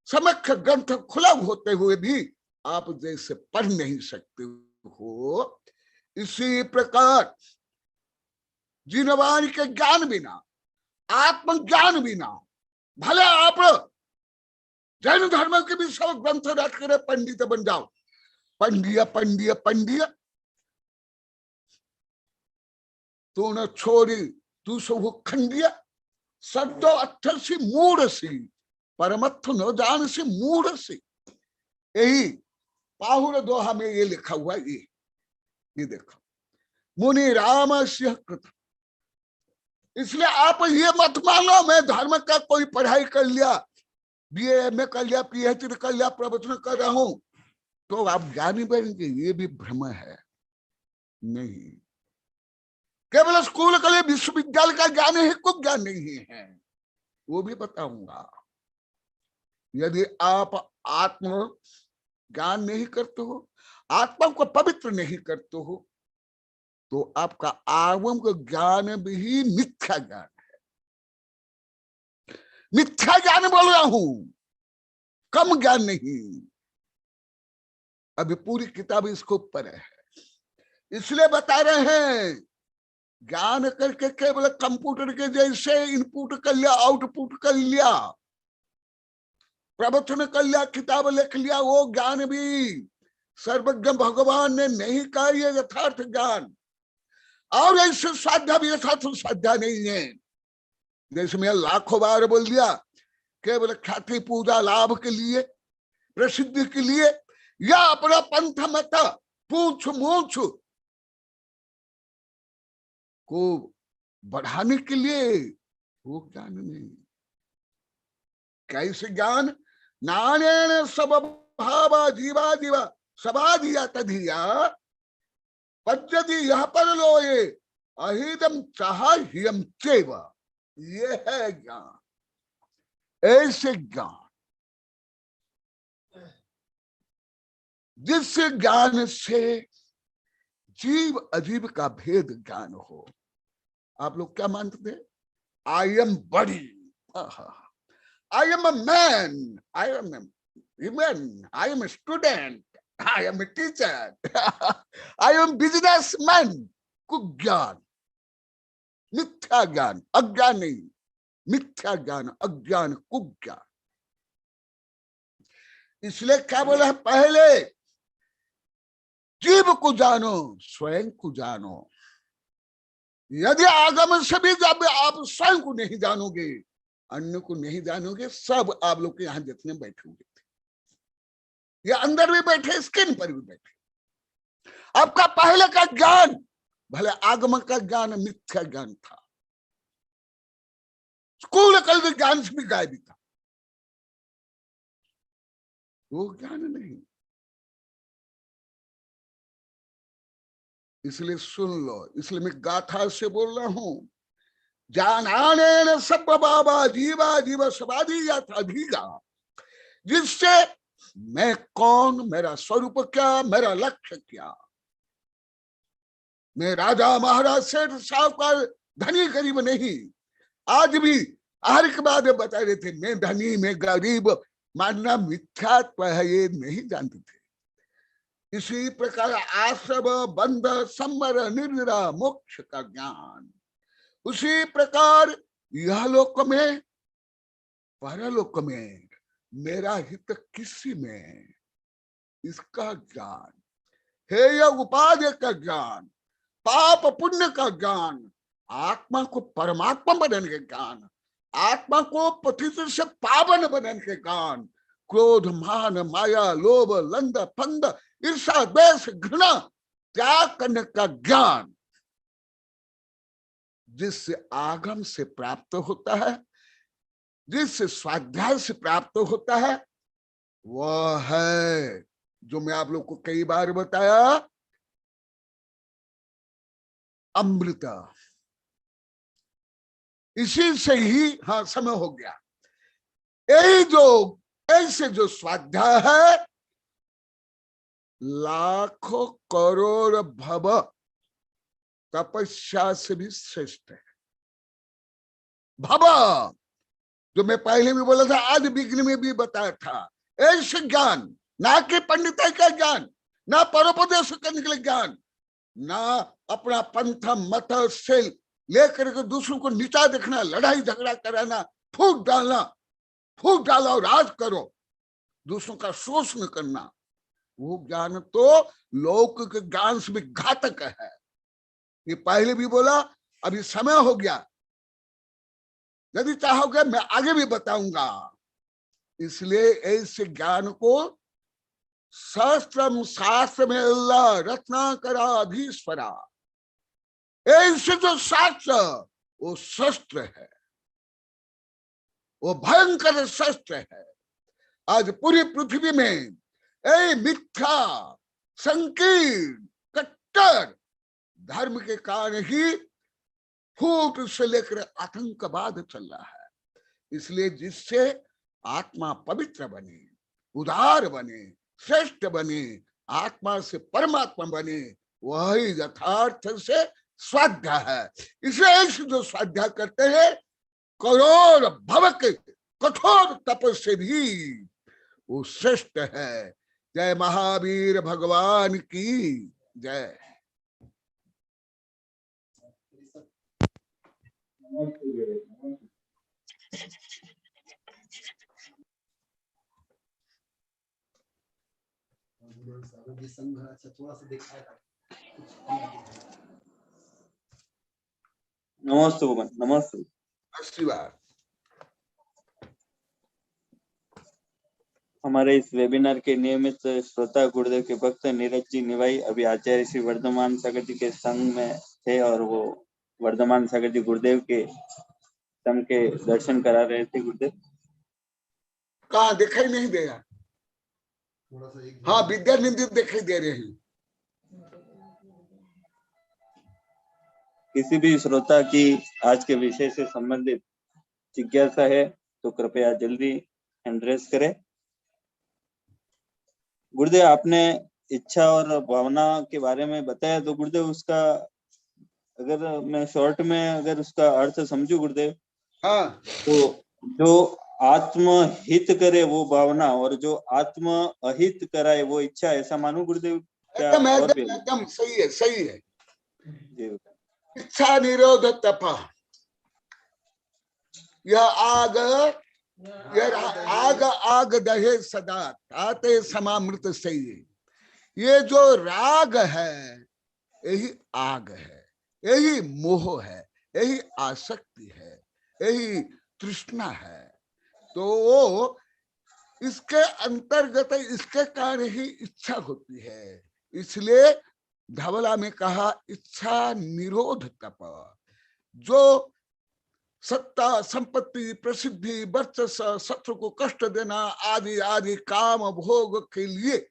B: समक्ष ग्रंथ खुला होते हुए भी आप जैसे पढ़ नहीं सकते हो, इसी प्रकार जिनवाणी के ज्ञान बिना, आत्मज्ञान बिना, भले आप जैन धर्म के भी सब ग्रंथ रख कर पंडित बन जाओ, पंडिया पंडिया पंडिया तू न छोड़ी तू सब खंडिया, शब्दों अर्थसी मूढ़ सी परमत्थ न जान से मूढ़ सी। यही पाहुर दोहा में ये लिखा हुआ, ये देखो, मुनि राम सिंह कृत। इसलिए आप ये मत मानो मैं धर्म का कोई पढ़ाई कर लिया, बीए एमए कर लिया, पीएचडी कर लिया, प्रवचन कर रहा हूं तो आप ज्ञानी बनेंगे, ये भी भ्रम है। नहीं, केवल स्कूल के लिए विश्वविद्यालय का ज्ञान है, कुछ ज्ञान नहीं है, वो भी बताऊंगा। यदि आप आत्म ज्ञान नहीं करते हो, आत्मा को पवित्र नहीं करते हो, तो आपका आगम का ज्ञान भी मिथ्या ज्ञान है। मिथ्या ज्ञान बोल रहा हूं, कम ज्ञान नहीं। अभी पूरी किताब इसके ऊपर है, इसलिए बता रहे हैं ज्ञान करके केवल कंप्यूटर के जैसे इनपुट कर लिया, आउटपुट कर लिया, प्रवचन कर लिया, किताब लिख लिया, वो ज्ञान भी सर्वज्ञ भगवान ने नहीं कहा ये यथार्थ ज्ञान। और ऐसे स्वाध्याय भी यथार्थ स्वाध्याय नहीं है। जैसे मैं लाखों बार बोल दिया, केवल ख्याति पूजा लाभ के लिए, प्रसिद्धि के लिए, या अपना पंथ मत पूछ मूछ को बढ़ाने के लिए, वो ज्ञान नहीं। कैसे ज्ञान? नानेन सब भावा जीवा जीवा सबाधिया तधिया पद्यति यह पर लोये अहिदम चाह हियम चेव। ये है ज्ञान, ऐसे ज्ञान जिस ज्ञान से जीव अजीव का भेद ज्ञान हो। आप लोग क्या मानते थे? आई एम बड़ी, I am a man, I am a women, I am a student, I am a teacher, I am businessman। कुज्ञान, मिथ्या ज्ञान, अज्ञान नहीं, मिथ्या ज्ञान, अज्ञान, कुज्ञान। इसलिए क्या बोला है? पहले जीव को जानो, स्वयं को जानो। यदि आगम से भी जब आप स्वयं को नहीं जानोगे, अन्य को नहीं जानोगे, सब आप लोग के यहां जितने बैठे हुए थे, ये अंदर भी बैठे, स्किन पर भी बैठे, आपका पहले का ज्ञान, भले आगम का ज्ञान मिथ्या ज्ञान था, स्कूल कल ज्ञान से भी गायब था, वो ज्ञान नहीं। इसलिए सुन लो, इसलिए मैं गाथा से बोल रहा हूं, जानाने सब बाबा जीवा जीवा समाधि या अधिगा, जिससे मैं कौन, मेरा स्वरूप क्या, मेरा लक्ष्य क्या। मैं राजा महाराज सेठ साहूकार धनी गरीब नहीं। आज भी हर एक बात बता रहे थे, मैं धनी मैं गरीब मानना मिथ्यात्व है, ये नहीं जानते थे। इसी प्रकार आश्रव बंध संवर निर्विरा मोक्ष का ज्ञान, उसी प्रकार यह लोक में परलोक में मेरा हित किसी में, इसका ज्ञान है। यह उपाधि का ज्ञान, पाप पुण्य का ज्ञान, आत्मा को परमात्मा बनने के ज्ञान, आत्मा को पतित से पावन बनने के ज्ञान, क्रोध मान माया लोभ लंद फंद ईर्षा द्वेष घृणा त्याग करने का ज्ञान, जिससे आगम से प्राप्त होता है, जिससे स्वाध्याय से प्राप्त होता है, वह है जो मैं आप लोग को कई बार बताया, अमृत। इसी से ही, हाँ समय हो गया, यही जो ऐसे जो स्वाध्याय है, लाखों करोड़ भव तपस्या से भी श्रेष्ठ है। भव जो मैं पहले भी बोला था, आदि विघ्न में भी बताया था, ऐसे ज्ञान, ना कि पंडिताई का ज्ञान, ना परोपदेश करने के लिए ज्ञान, ना अपना पंथ मत से लेकर के दूसरों को नीचा देखना, लड़ाई झगड़ा कराना, फूट डालो और राज करो, दूसरों का शोषण करना, वो ज्ञान तो लौकिक ज्ञान से भी घातक है। ये पहले भी बोला, अभी समय हो गया, यदि चाहोगे मैं आगे भी बताऊंगा। इसलिए ऐसे ज्ञान को शास्त्रम शास्त्र में अल्लाह रत्नाकराधीश्वरा, ऐसे जो शास्त्र वो शस्त्र है, वो भयंकर शस्त्र है। आज पूरी पृथ्वी में मिथ्या संकीर्ण कट्टर धर्म के कारण ही फूट से लेकर आतंकवाद चल रहा है। इसलिए जिससे आत्मा पवित्र बने, उदार बने, श्रेष्ठ बने, आत्मा से परमात्मा बने, वही यथार्थ से स्वाध्याय है। इसलिए ऐसे जो स्वाध्याय करते हैं, करोड़ भव के कठोर तप से भी वो श्रेष्ठ है। जय महावीर भगवान की जय।
A: नमस्ते भगवान, नमस्ते।
B: आशीर्वाद।
A: हमारे इस वेबिनार के नियमित श्रोता गुरुदेव के भक्त नीरज जी निवाई अभी आचार्य श्री वर्धमान सागर जी के संग में थे और वो वर्धमान सागर जी गुरुदेव के संग के दर्शन करा रहे थे। गुरुदेव
B: कहाँ दिखाई नहीं दे रहा? हाँ, विद्यानिधि दिखाई दे रहे हैं।
A: किसी भी श्रोता की आज के विषय से संबंधित जिज्ञासा है तो कृपया जल्दी हैंड रेज करें। गुरुदेव आपने इच्छा और भावना के बारे में बताया, तो गुरुदेव उसका अगर मैं शॉर्ट में अगर उसका अर्थ समझूं गुरुदेव,
B: हाँ,
A: तो जो आत्म हित करे वो भावना और जो आत्म अहित कराए वो इच्छा, ऐसा मानू गुरुदेव? क्या
B: एकदम
A: और भी
B: एकदम एकदम सही है, सही है।
A: जी
B: इच्छा निरोध तप, यह आग, यह आग आग दहे सदा ताते समामृत सही। ये जो राग है यही आग है, यही मोह है, यही आसक्ति है, यही तृष्णा है। तो वो इसके अंतर्गत इसके कारण ही इच्छा होती है। इसलिए धवला में कहा इच्छा निरोध तप। जो सत्ता, संपत्ति, प्रसिद्धि, वर्चस्व, शत्रु को कष्ट देना आदि आदि काम भोग के लिए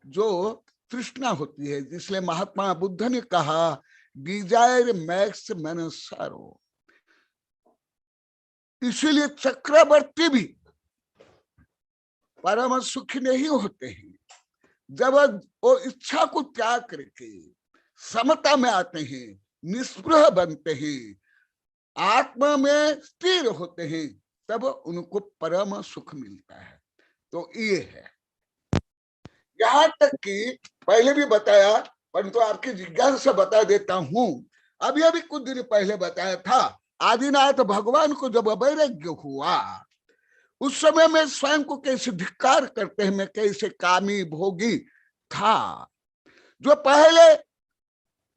B: जो तृष्णा होती है, जिसलिए महात्मा बुद्ध ने कहा डिजायर मैक्स मैन सारो। इसीलिए चक्रवर्ती भी परम सुखी नहीं होते हैं जब वो इच्छा को त्याग करके समता में आते हैं, निस्पृह बनते हैं, आत्मा में स्थिर होते हैं, तब उनको परम सुख मिलता है। तो ये है। यहां तक कि पहले भी बताया, परंतु आपकी जिज्ञासा से बता देता हूं। अभी अभी कुछ दिन पहले बताया था, आदिनाथ भगवान को जब वैराग्य हुआ उस समय में स्वयं को कैसे धिक्कार करते हैं, मैं कैसे कामी भोगी था। जो पहले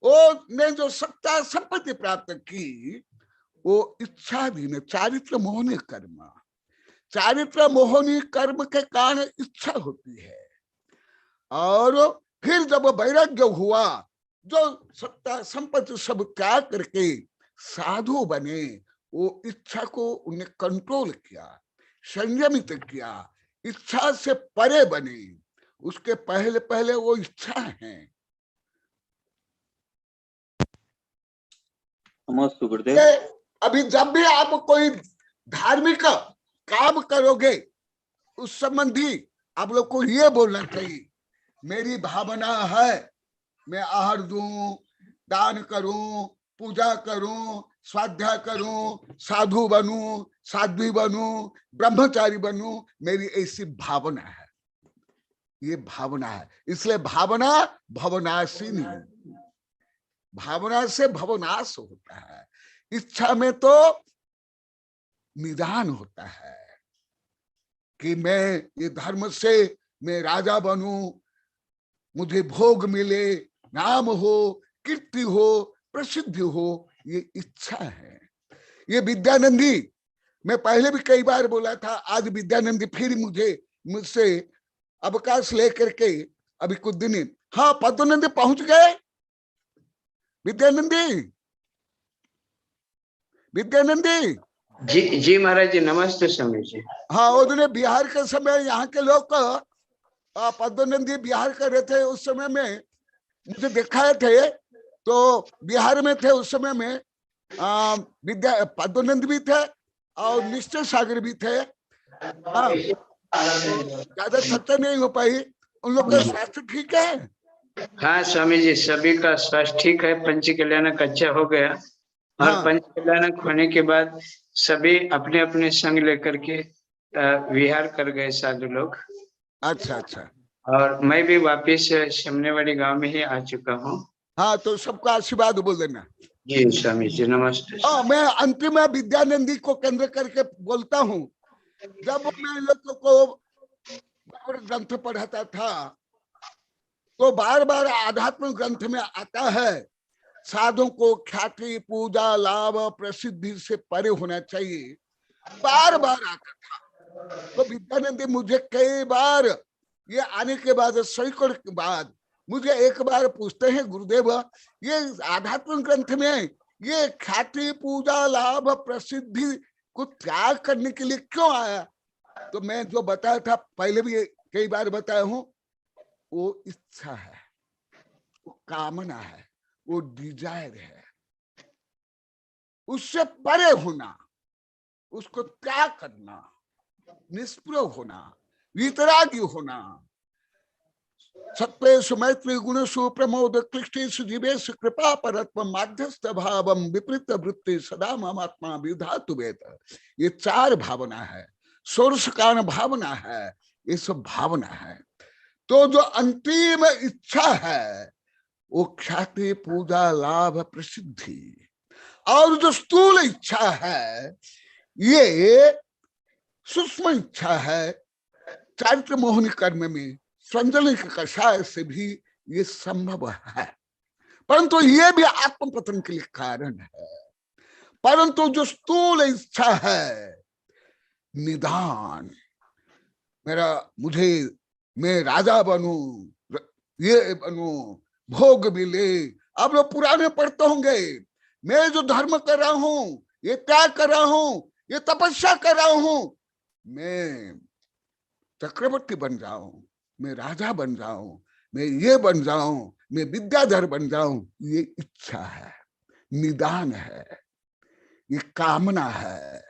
B: वो ने जो सत्ता संपत्ति प्राप्त की वो इच्छाधीन चारित्र मोहनी कर्म, चारित्र मोहनी कर्म के कारण इच्छा होती है। और फिर जब वैराग्य हुआ, जो सत्ता संपत्ति सब त्याग करके साधु बने, वो इच्छा को उन्हें कंट्रोल किया, संयमित किया, इच्छा से परे बने। उसके पहले पहले वो इच्छा है।
A: गुरुदेव
B: अभी जब भी आप कोई धार्मिक काम करोगे उस संबंधी आप लोग को ये बोलना चाहिए, मेरी भावना है मैं आहार दूं, दान करूं, पूजा करूं, स्वाध्याय करूं, साधु बनूं, साध्वी बनूं, ब्रह्मचारी बनूं, मेरी ऐसी भावना है। ये भावना है। इसलिए भावना भवनाशी नहीं, भावना से भवनाश होता है। इच्छा में तो निदान होता है कि मैं ये धर्म से मैं राजा बनूं, मुझे भोग मिले, नाम हो, कीर्ति हो, प्रसिद्धि हो, ये इच्छा है। ये विद्यानंदी, मैं पहले भी कई बार बोला था, आज विद्यानंदी फिर मुझसे अवकाश लेकर के अभी कुछ दिन, हाँ पद्मनंदी पहुंच गए। विद्यानंदी, विद्यानंदी
D: जी जी महाराज जी, नमस्ते स्वामी जी।
B: हाँ, उन्होंने बिहार के समय यहाँ के लोग पद्मनंदी बिहार कर रहे थे, उस समय में मुझे दिखाए थे, तो बिहार में थे उस समय में पद्मनंद भी थे और निश्चय सागर भी थे। ज्यादा चर्चा नहीं हो पाई। उन लोग का स्वास्थ्य ठीक है?
D: हाँ स्वामी जी, सभी का स्वास्थ्य ठीक है। पंच कल्याणक अच्छा हो गया और
B: हाँ।
D: पंच कल्याणक होने के बाद सभी अपने अपने संग लेकर के विहार कर गए साधु लोग।
B: अच्छा अच्छा।
D: और मैं भी वापिस शमनेवाड़ी गांव में ही आ चुका हूँ।
B: हाँ, तो सबका आशीर्वाद बोल देना।
D: जी स्वामी जी, नमस्ते।
B: मैं अंतिम में विद्यानंदी को केंद्र करके बोलता हूँ। जब मैं लोगों को ग्रंथ पढ़ाता था तो बार बार आध्यात्मिक ग्रंथ में आता है साधु को ख्याति पूजा लाभ प्रसिद्धि से परे होना चाहिए, बार बार आता था। तो विद्यानंद मुझे कई बार ये आने के बाद, सैकड़ों के बाद मुझे एक बार पूछते हैं, गुरुदेव ये आध्यात्मिक ग्रंथ में ये ख्याति पूजा लाभ प्रसिद्धि को त्याग करने के लिए क्यों आया? तो मैं जो बताया था, पहले भी कई बार बताया हूं, वो इच्छा है, वो कामना है, वो डिजायर है, उससे परे होना, उसको त्याग करना, निष्प्रह होना, वितरागी होना। सत्वेषु मैत्री गुणेषु प्रमोद क्लिष्टेषु जीवेषु कृपा परत्व माध्यस्थ भावम विपरीत वृत्ति सदा ममात्मा विधातु वेद। ये चार भावना है, सोर्स कान भावना है, ये सब भावना है। तो जो अंतिम इच्छा है वो ख्याति पूजा लाभ प्रसिद्धि, और जो स्थूल इच्छा है ये सूक्ष्म इच्छा है। चारित्र मोहनी कर्म में संजल के कषाय से भी ये संभव है, परंतु ये भी आत्म पतन के लिए कारण है। परंतु जो स्थूल इच्छा है, निदान, मैं राजा बनूं, ये बनूं, भोग मिले। आप लोग पुराने पढ़ते होंगे, मैं जो धर्म कर रहा हूं, ये त्याग कर रहा हूं, ये तपस्या कर रहा हूं, मैं चक्रवर्ती बन जाऊं, मैं राजा बन जाऊं, मैं ये बन जाऊं, मैं विद्याधर बन जाऊं। ये इच्छा है, निदान है, ये कामना है।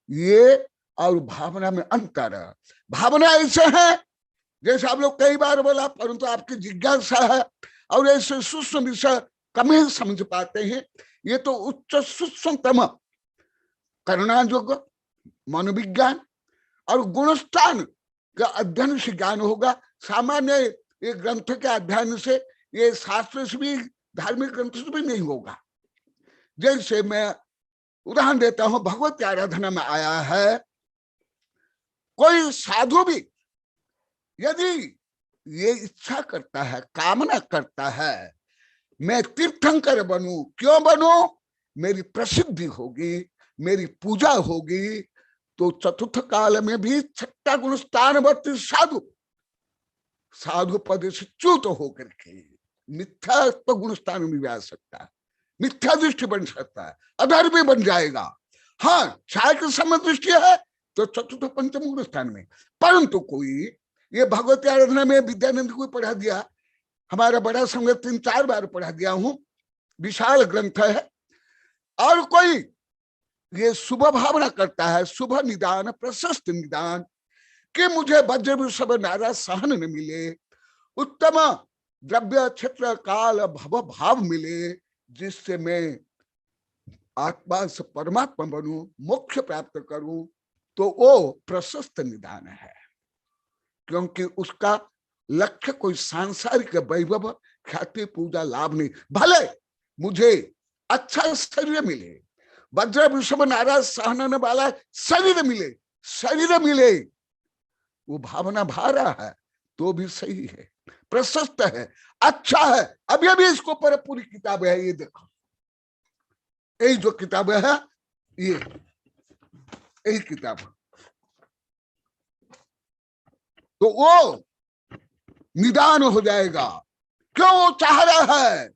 B: ये और भावना में अंतर है। भावना ऐसे है जैसे आप लोग कई बार बोला, परंतु आपकी जिज्ञासा है और ऐसे सूक्ष्म विषय कम ही समझ पाते हैं। ये तो उच्च सूक्ष्मतम करना योग्य मनोविज्ञान और गुणस्थान का अध्ययन से ज्ञान होगा। सामान्य ये ग्रंथ के अध्ययन से, ये शास्त्र से भी, धार्मिक ग्रंथ से भी नहीं होगा। जैसे मैं उदाहरण देता हूं, भगवत आराधना में आया है, कोई साधु भी यदि ये इच्छा करता है, कामना करता है, मैं तीर्थंकर बनूं, क्यों बनूं? मेरी प्रसिद्धि होगी, मेरी पूजा होगी। तो चतुर्थ काल में भी छठा गुण स्थानवर्ती साधु पद से च्युत होकर के मिथ्या तो गुण स्थान में भी आ सकता है, मिथ्या दृष्टि बन सकता है, अधर्मी बन जाएगा। हाँ, छाया के समय दृष्टि है तो चतुर्थ पंचम गुण स्थान में। परंतु कोई ये भगवती आराधना में विद्यानंद को पढ़ा दिया, हमारा बड़ा संघ 3-4 बार पढ़ा दिया हूं, विशाल ग्रंथ है। और कोई ये शुभ भावना करता है, शुभ निदान, प्रशस्त निदान, कि मुझे वज्र वृषभ नारा सहन न मिले, उत्तम द्रव्य क्षेत्र काल भव भाव मिले, जिससे मैं आत्मा से परमात्मा बनूं, मोक्ष प्राप्त करूं, तो वो प्रशस्त निदान है। क्योंकि उसका लक्ष्य कोई सांसारिक वैभव, ख्याति, पूजा, लाभ नहीं। भले मुझे अच्छा शरीर मिले, वज्र वृषभ नारा सहन वाला शरीर मिले, वो भावना भारा है तो भी सही है, प्रशस्त है, अच्छा है। अभी इसको पर पूरी किताब है, ये देखो, यही जो किताब है, यही किताब। तो वो निदान हो जाएगा। क्यों? वो चाह रहा है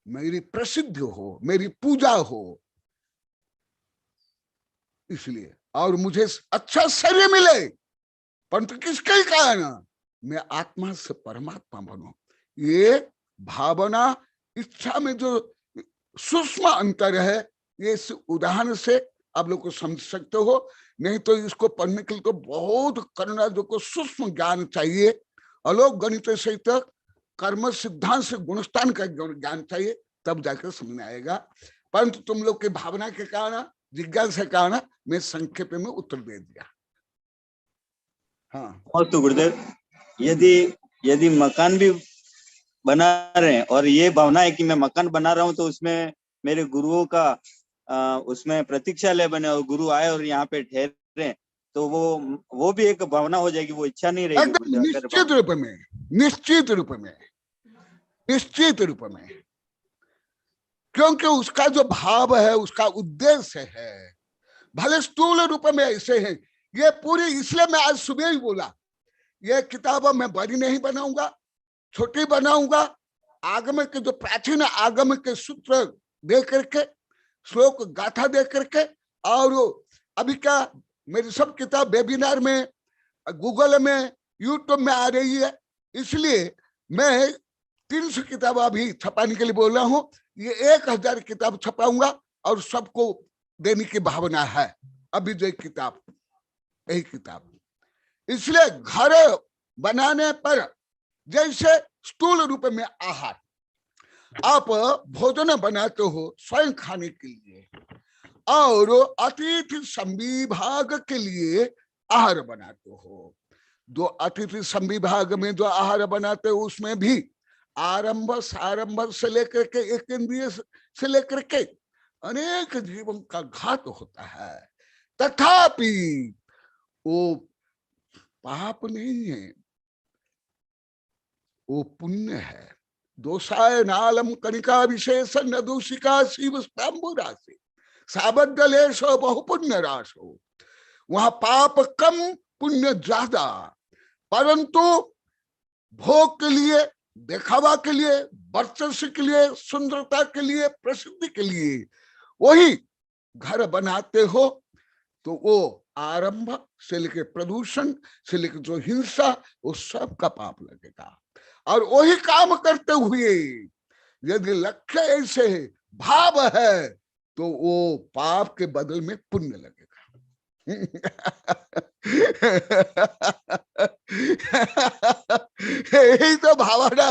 B: मेरी प्रसिद्धि हो, मेरी पूजा हो, इसलिए। और मुझे अच्छा शरीर मिले, परंतु किसके कारण? मैं आत्मा से परमात्मा बनूं। ये भावना इच्छा में जो सूक्ष्म अंतर है, ये इस उदाहरण से आप लोग को समझ सकते हो। नहीं तो इसको पढ़ने के लिए तो बहुत करना, जो को सूक्ष्म ज्ञान चाहिए। अलोक गणित सहित कर्म सिद्धांत से गुणस्थान का ज्ञान चाहिए, तब जाकर समझ में आएगा। परंतु तुम लोग के भावना के कारण, जिज्ञासा के कारण मैं संक्षेप में उत्तर दे दिया। हाँ,
A: और तो गुरुदेव, यदि मकान भी बना रहे हैं और ये भावना है कि मैं मकान बना रहा हूँ, तो उसमें मेरे गुरुओं का उसमें प्रतीक्षालय बने और गुरु आए और यहाँ पे ठहरे, तो वो भी एक भावना हो जाएगी, वो इच्छा नहीं रहेगी।
B: निश्चित रूप में क्योंकि उसका जो भाव है, उसका उद्देश्य है, भले स्थूल रूप में ऐसे हैं। ये पूरी, इसलिए मैं आज सुबह ही बोला, ये किताब मैं बड़ी नहीं बनाऊंगा, छोटी बनाऊंगा। आगम के जो प्राचीन आगम के सूत्र दे करके, श्लोक गाथा दे करके, और अभी क्या मेरी सब किताब वेबिनार में, गूगल में, यूट्यूब में आ रही है, इसलिए मैं 300 किताब अभी छपाने के लिए बोल रहा हूं। ये 1000 किताब छपाऊंगा और सबको देने की भावना है। अभी जो किताब, यही किताब, इसलिए घर बनाने पर जैसे स्थूल रूप में आहार, आप भोजन बनाते हो स्वयं खाने के लिए, और अतिथि संविभाग के लिए आहार बनाते हो। जो अतिथि संविभाग में जो आहार बनाते हो, उसमें भी आरंभ सारंभ से लेकर के, एक इंद्रिय से लेकर के अनेक जीवन का घात होता है। तथापि वो पाप नहीं है, वो पुण्य है। दोषाय नालम कणिका विशेष न दूषिका शिव राशि साबद्दलेश बहुपुण्य राशो। वहां पाप कम, पुण्य ज्यादा, परंतु भोग के लिए, दिखावा के लिए, वर्चस्व के लिए, सुंदरता के लिए, प्रसिद्धि के लिए वही घर बनाते हो तो वो आरंभ से लेकर प्रदूषण से लेकर जो हिंसा, वो सब का पाप लगेगा। और वही काम करते हुए यदि लक्ष्य ऐसे है, भाव है, तो वो पाप के बदल में पुण्य लगेगा। यही तो भावना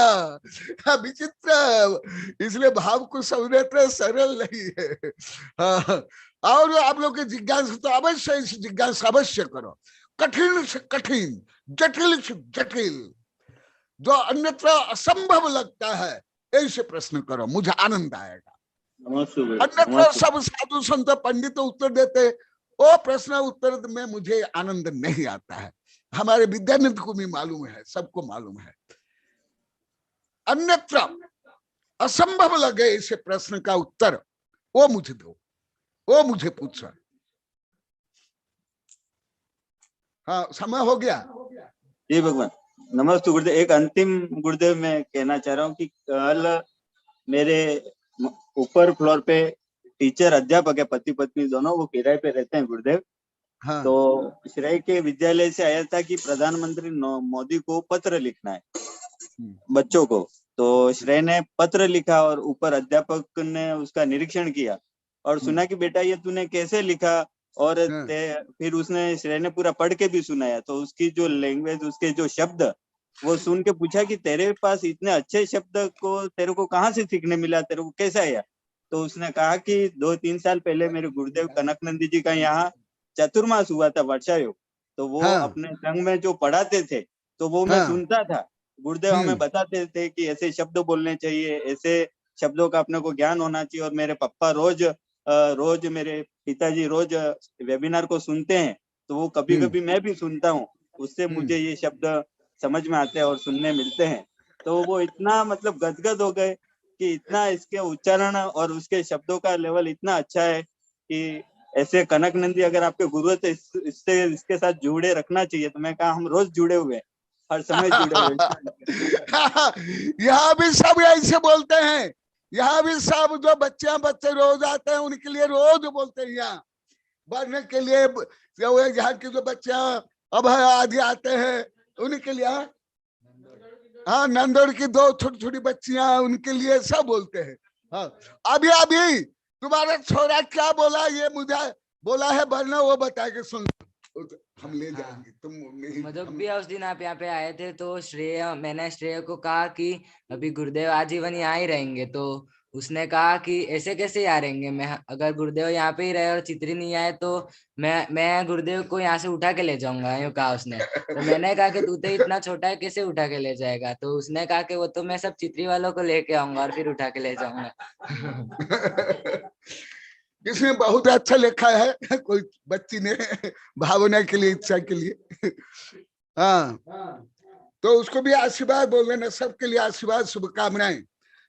B: विचित्र, इसलिए भाव को समझना सरल नहीं है। और आप लोग की जिज्ञासा तो अवश्य, इस जिज्ञासा अवश्य करो। कठिन से कठिन, जटिल से जटिल, जो अन्यत्र असंभव लगता है, ऐसे प्रश्न करो, मुझे आनंद आएगा। अन्यत्र सब साधु संत पंडित उत्तर देते, वो प्रश्न उत्तर में मुझे आनंद नहीं आता है। हमारे विद्यानिधि को भी मालूम है, सबको मालूम है। अन्यत्र असंभव लगे इसे प्रश्न का उत्तर, वो मुझे दो, वो मुझे पूछो। हाँ, समय हो गया
A: जी भगवान। नमस्ते गुरुदेव। एक अंतिम गुरुदेव मैं कहना चाह रहा हूँ कि कल मेरे ऊपर फ्लोर पे टीचर अध्यापक है, पति पत्नी दोनों, वो किराए पे रहते हैं गुरुदेव। हाँ। तो श्रेय के विद्यालय से आया था कि प्रधानमंत्री मोदी को पत्र लिखना है बच्चों को। तो श्रेय ने पत्र लिखा और ऊपर अध्यापक ने उसका निरीक्षण किया और सुना कि बेटा ये तूने कैसे लिखा, और फिर उसने, श्रेय ने पूरा पढ़ के भी सुनाया। तो उसकी जो लैंग्वेज, उसके जो शब्द, वो सुन के पूछा कि तेरे पास इतने अच्छे शब्द को तेरे को कहाँ से सीखने मिला, तेरे को कैसा आया? तो उसने कहा कि 2-3 साल पहले मेरे गुरुदेव कनकनंदी जी का यहाँ चतुर्मास हुआ था, वर्षायोग। तो वो अपने संघ में जो पढ़ाते थे, तो वो मैं सुनता था। गुरुदेव हमें बताते थे कि ऐसे शब्द बोलने चाहिए, ऐसे शब्दों का अपने को ज्ञान होना चाहिए। और मेरे पापा रोज मेरे पिताजी रोज वेबिनार को सुनते हैं, तो वो कभी कभी मैं भी सुनता हूँ, उससे मुझे ये शब्द समझ में आते हैं और सुनने मिलते हैं। तो वो इतना मतलब गदगद हो गए कि इतना इसके उच्चारण और उसके शब्दों का लेवल इतना अच्छा है कि ऐसे कनकनंदी अगर आपके गुरु है तो इससे इसके साथ जुड़े रखना चाहिए। तो मैं कहा हम रोज जुड़े हुए, हर समय जुड़े हुए।
B: यहाँ भी सब ऐसे बोलते हैं, यहाँ भी सब जो बच्चे रोज आते हैं उनके लिए रोज बोलते हैं। यहाँ बढ़ने के लिए यहाँ के जो बच्चे अब आदि आते हैं उनके लिए, हाँ, नंदोड़ की 2 छोटी छोटी बच्चियां, उनके लिए सब बोलते हैं। हाँ, अभी तुम्हारा छोरा क्या बोला, ये मुझे बोला है वरना वो बता के सुन, हम ले जाएंगे। तुम
E: मतलब भी उस दिन आप यहाँ पे आए थे तो मैंने श्रेय को कहा कि अभी गुरुदेव आजीवन यहाँ ही रहेंगे। तो उसने कहा कि ऐसे कैसे यहाँ रहेंगे, मैं अगर गुरुदेव यहाँ पे ही रहे और चित्री नहीं आए तो मैं गुरुदेव को यहाँ से उठा के ले जाऊंगा, यूँ कहा उसने। तो मैंने कहा कि तू तो इतना छोटा है, कैसे उठा के ले जाएगा? तो उसने कहा कि वो तो मैं सब चित्री वालों को लेके आऊंगा और फिर उठा के ले जाऊंगा।
B: इसने बहुत अच्छा लिखा है, कोई बच्ची ने, भावना के लिए, इच्छा के लिए। हाँ, तो उसको भी आशीर्वाद बोल देना, सबके लिए आशीर्वाद, शुभकामनाएं।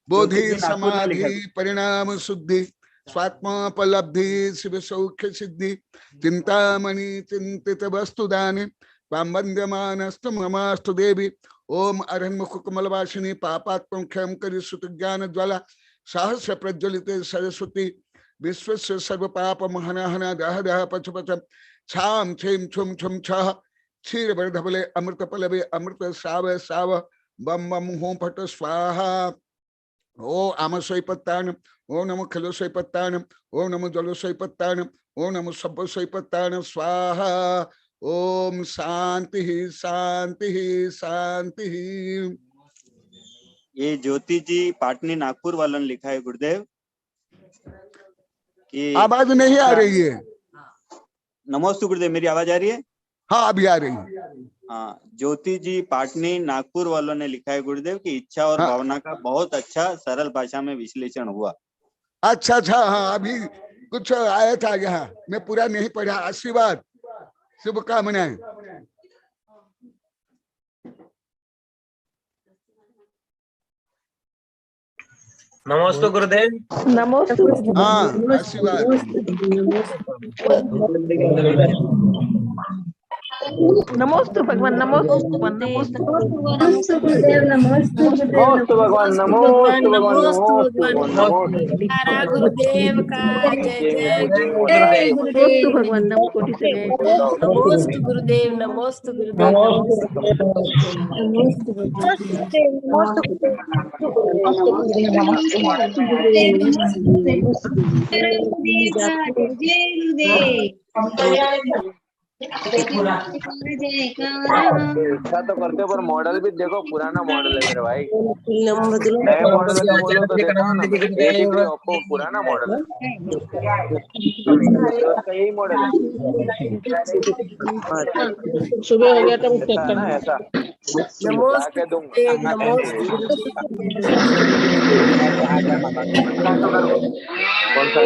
B: बोधि
A: ज्योति जी नागपुर में लिखा
B: समाधि परिणाम शुद्धि स्वात्मोपलब्धि शिव सौख्य सिद्धि चिंतामणि चिंतित वस्तु दाने पाम्बंद्यमानस्तु ममास्तु देवी ओम अरण्मुख कमलवासिनी पापात्म क्षम करि सुत ज्ञान ज्वाला सहस्र प्रज्वलित सरस्वती विश्वस्य सर्व पाप महनहना दह दह पच पच छाम छेम छुम छुम छह क्षीर वर्धबले अमृत पलवे अमृत साव साव बम बम होम फट स्वाहा ओ आम स्वैपत्तान ओ नमो खलो स्वैपत्तान ओ नमो जलो स्वैपत्तान ओ नमो सब स्वैपत्तान स्वाहा ओम शांति शांति शांति।
A: ये ज्योति जी पाटनी नागपुर वालों ने लिखा है गुरुदेव कि
B: आवाज नहीं आ रही है।
A: नमोस्तु गुरुदेव, मेरी आवाज आ रही है?
B: हाँ अभी आ रही है।
A: हाँ, ज्योति जी पाटनी नागपुर वालों ने लिखा है गुरुदेव कि इच्छा और
B: हाँ।
A: भावना का बहुत अच्छा सरल भाषा में विश्लेषण हुआ।
B: अच्छा अच्छा, हाँ अभी कुछ आया था यहाँ, मैं पूरा नहीं पढ़ा। आशीर्वाद, शुभकामनाएं।
F: नमस्ते गुरुदेव।
G: नमोस्तु।
B: हाँ आशीर्वाद।
G: नमोस्तु भगवान, नमोस्तु भगवान, नमोस्तु
H: नमोस्तु गुरुदेव, नमोस्तु गुरुदेव,
F: नमस्ते भगवान, नमोस्तु भगवान, नमोस्तु
H: तारा गुरुदेव का जय जय
F: गुरुदेव।
G: नमोस्तु भगवान, नमो कोटि से जय।
H: नमोस्तु गुरुदेव, नमोस्तु गुरुदेव, नमोस्तु
F: इच्छा तो करते पर मॉडल भी देखो, पुराना मॉडल है मेरे भाई। नए मॉडल का बोलो तो देखो ना, ओप्पो पुराना मॉडल है, उसका यही मॉडल है।
G: सुबह हो गया तो चेक
F: ऐसा ना, ऐसा
H: नमोस्तु गुरुदेव, नमोस्तु
F: कौन सा